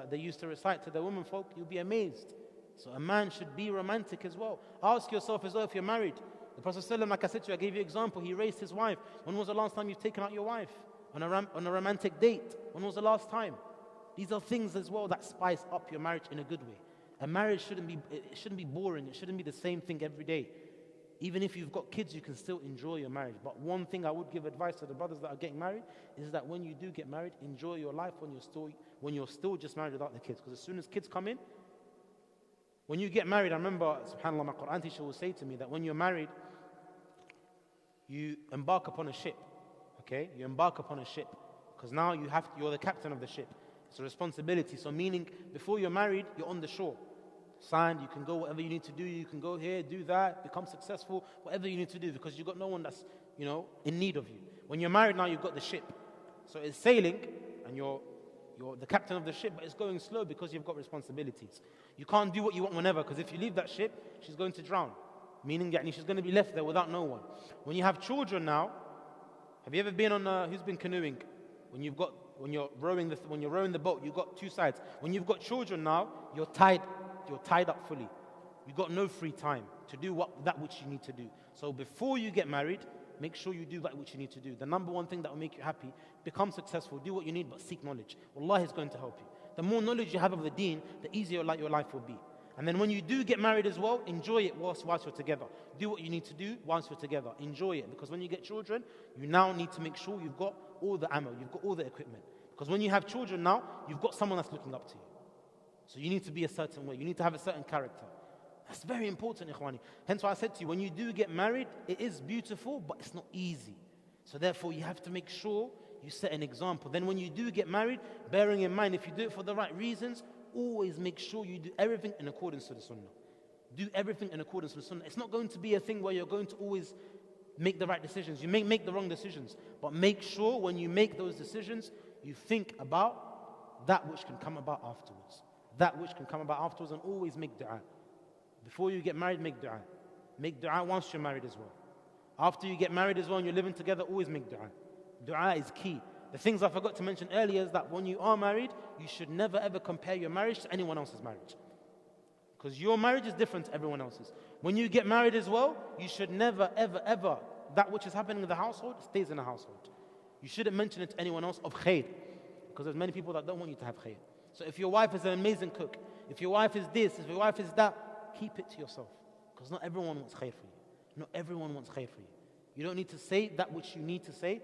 they used to recite to the women folk, you'll be amazed. So a man should be romantic as well. Ask yourself as well if you're married. The Prophet ﷺ, like I said to you, I gave you an example. He raised his wife. When was the last time you've taken out your wife? On a romantic date. When was the last time? These are things as well that spice up your marriage in a good way. A marriage shouldn't be boring. It shouldn't be the same thing every day. Even if you've got kids, you can still enjoy your marriage. But one thing I would give advice to the brothers that are getting married is that when you do get married, enjoy your life when you're still just married without the kids. Because as soon as kids come in, when you get married, I remember, subhanAllah, my Quran teacher will say to me that when you're married, you embark upon a ship. Okay? You embark upon a ship. Because now you're the captain of the ship. It's a responsibility. So meaning, before you're married, you're on the shore. Signed, you can go whatever you need to do. You can go here, do that, become successful, whatever you need to do, because you've got no one that's, in need of you. When you're married now, you've got the ship. So it's sailing, and you're the captain of the ship, but it's going slow because you've got responsibilities. You can't do what you want whenever, because if you leave that ship, she's going to drown. Meaning, she's going to be left there without no one. When you have children now, have you ever been on, who's been canoeing? When you're rowing the boat, you've got two sides. When you've got children now, you're tied up fully. You've got no free time to do that which you need to do. So before you get married, make sure you do that which you need to do. The number one thing that will make you happy, become successful, do what you need, but seek knowledge. Wallahi is going to help you. the more knowledge you have of the deen, the easier your life will be. And then when you do get married as well, enjoy it whilst you're together. Do what you need to do whilst you're together. Enjoy it. Because when you get children, you now need to make sure you've got all the ammo, you've got all the equipment. Because when you have children now, you've got someone that's looking up to you. So you need to be a certain way. You need to have a certain character. That's very important, ikhwani. Hence why I said to you, when you do get married, it is beautiful, but it's not easy. So therefore, you have to make sure you set an example. Then when you do get married, bearing in mind, if you do it for the right reasons, always make sure you do everything in accordance to the sunnah. Do everything in accordance to the sunnah. It's not going to be a thing where you're going to always make the right decisions. You may make the wrong decisions, but make sure when you make those decisions, you think about that which can come about afterwards. That which can come about afterwards, and always make dua. Before you get married, make dua. Make dua once you're married as well. After you get married as well and you're living together, always make dua. Dua is key. The things I forgot to mention earlier is that when you are married, you should never ever compare your marriage to anyone else's marriage. Because your marriage is different to everyone else's. When you get married as well, you should never ever ever, that which is happening in the household stays in the household. You shouldn't mention it to anyone else of khair. Because there's many people that don't want you to have khair. So if your wife is an amazing cook, if your wife is this, if your wife is that, keep it to yourself. Because not everyone wants khair for you. Not everyone wants khair for you. You don't need to say that which you need to say.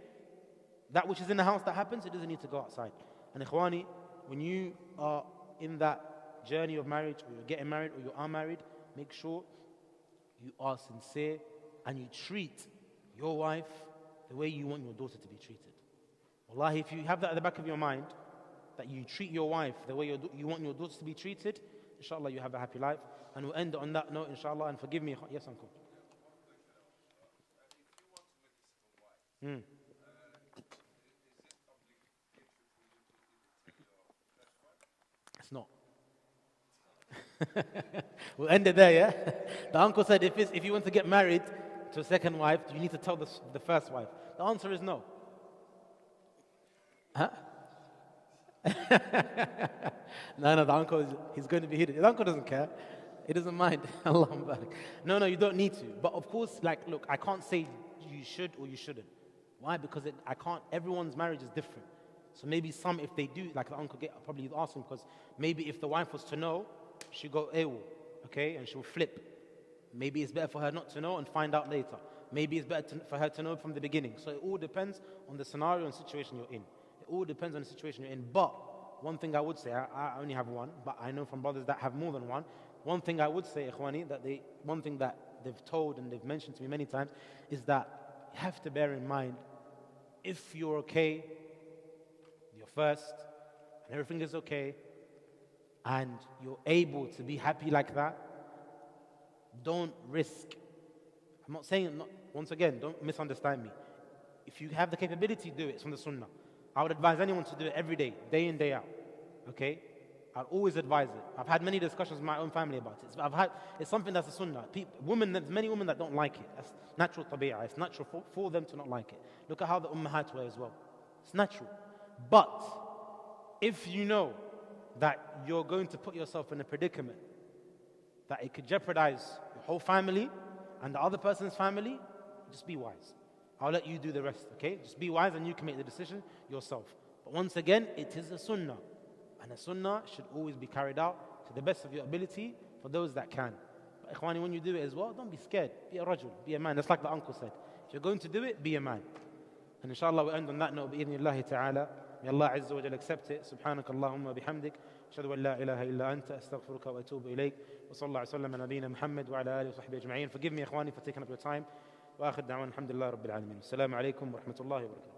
That which is in the house that happens, it doesn't need to go outside. And ikhwani, when you are in that journey of marriage, or you're getting married, or you are married, make sure you are sincere and you treat your wife the way you want your daughter to be treated. Wallahi, if you have that at the back of your mind, that you treat your wife the way you want your daughter to be treated, inshallah you have a happy life. And we'll end on that note, inshallah, and forgive me. Yes, uncle. It's not. We'll end it there, yeah? The uncle said, if you want to get married to a second wife, you need to tell the first wife. The answer is no. Huh? No, the uncle, he's going to be hidden. The uncle doesn't care. He doesn't mind. Allahumma barik. No, you don't need to. But of course, look, I can't say you should or you shouldn't. Why? Because everyone's marriage is different. So maybe some, if they do, like the uncle probably asked him, because maybe if the wife was to know, she'll go AWOL, okay, and she'll flip. Maybe it's better for her not to know and find out later. Maybe it's better for her to know from the beginning. So it all depends on the scenario and situation you're in. It all depends on the situation you're in. But one thing I would say, I only have one, but I know from brothers that have more than one. One thing I would say, ikhwani, one thing that they've told and they've mentioned to me many times is that you have to bear in mind, if you're okay, you're first, and everything is okay, and you're able to be happy like that, don't risk. I'm not saying, once again, don't misunderstand me. If you have the capability, do it. It's from the sunnah. I would advise anyone to do it every day in, day out. Okay? I'd always advise it. I've had many discussions with my own family about it. It's something that's a sunnah. There's many women that don't like it. That's natural tabi'ah. It's natural for them to not like it. Look at how the ummahat were as well. It's natural. But if you know that you're going to put yourself in a predicament, that it could jeopardize your whole family and the other person's family, just be wise. I'll let you do the rest, okay? Just be wise and you can make the decision yourself. But once again, it is a sunnah. And a sunnah should always be carried out to the best of your ability for those that can. But ikhwani, when you do it as well, don't be scared. Be a rajul, be a man. That's like the uncle said. If you're going to do it, be a man. And inshallah, we'll end on that note, bi-idhnillahi ta'ala. May Allah Azza wa Jalla accept it. Subhanak Allahumma bihamdik. Ashhadu an la ilaha illa anta. Astaghfiruka wa atubu ilayk. Wa sallallahu alayhi wa sallam ala nabiyyina Muhammad wa ala alihi wa sahbihi ajma'in. Forgive me, ikhwani, for taking up your time. Wa akhir da'wan, alhamdulillah rabbil alameen. Assalamu alaikum wa rahmatullahi wa barakatuh.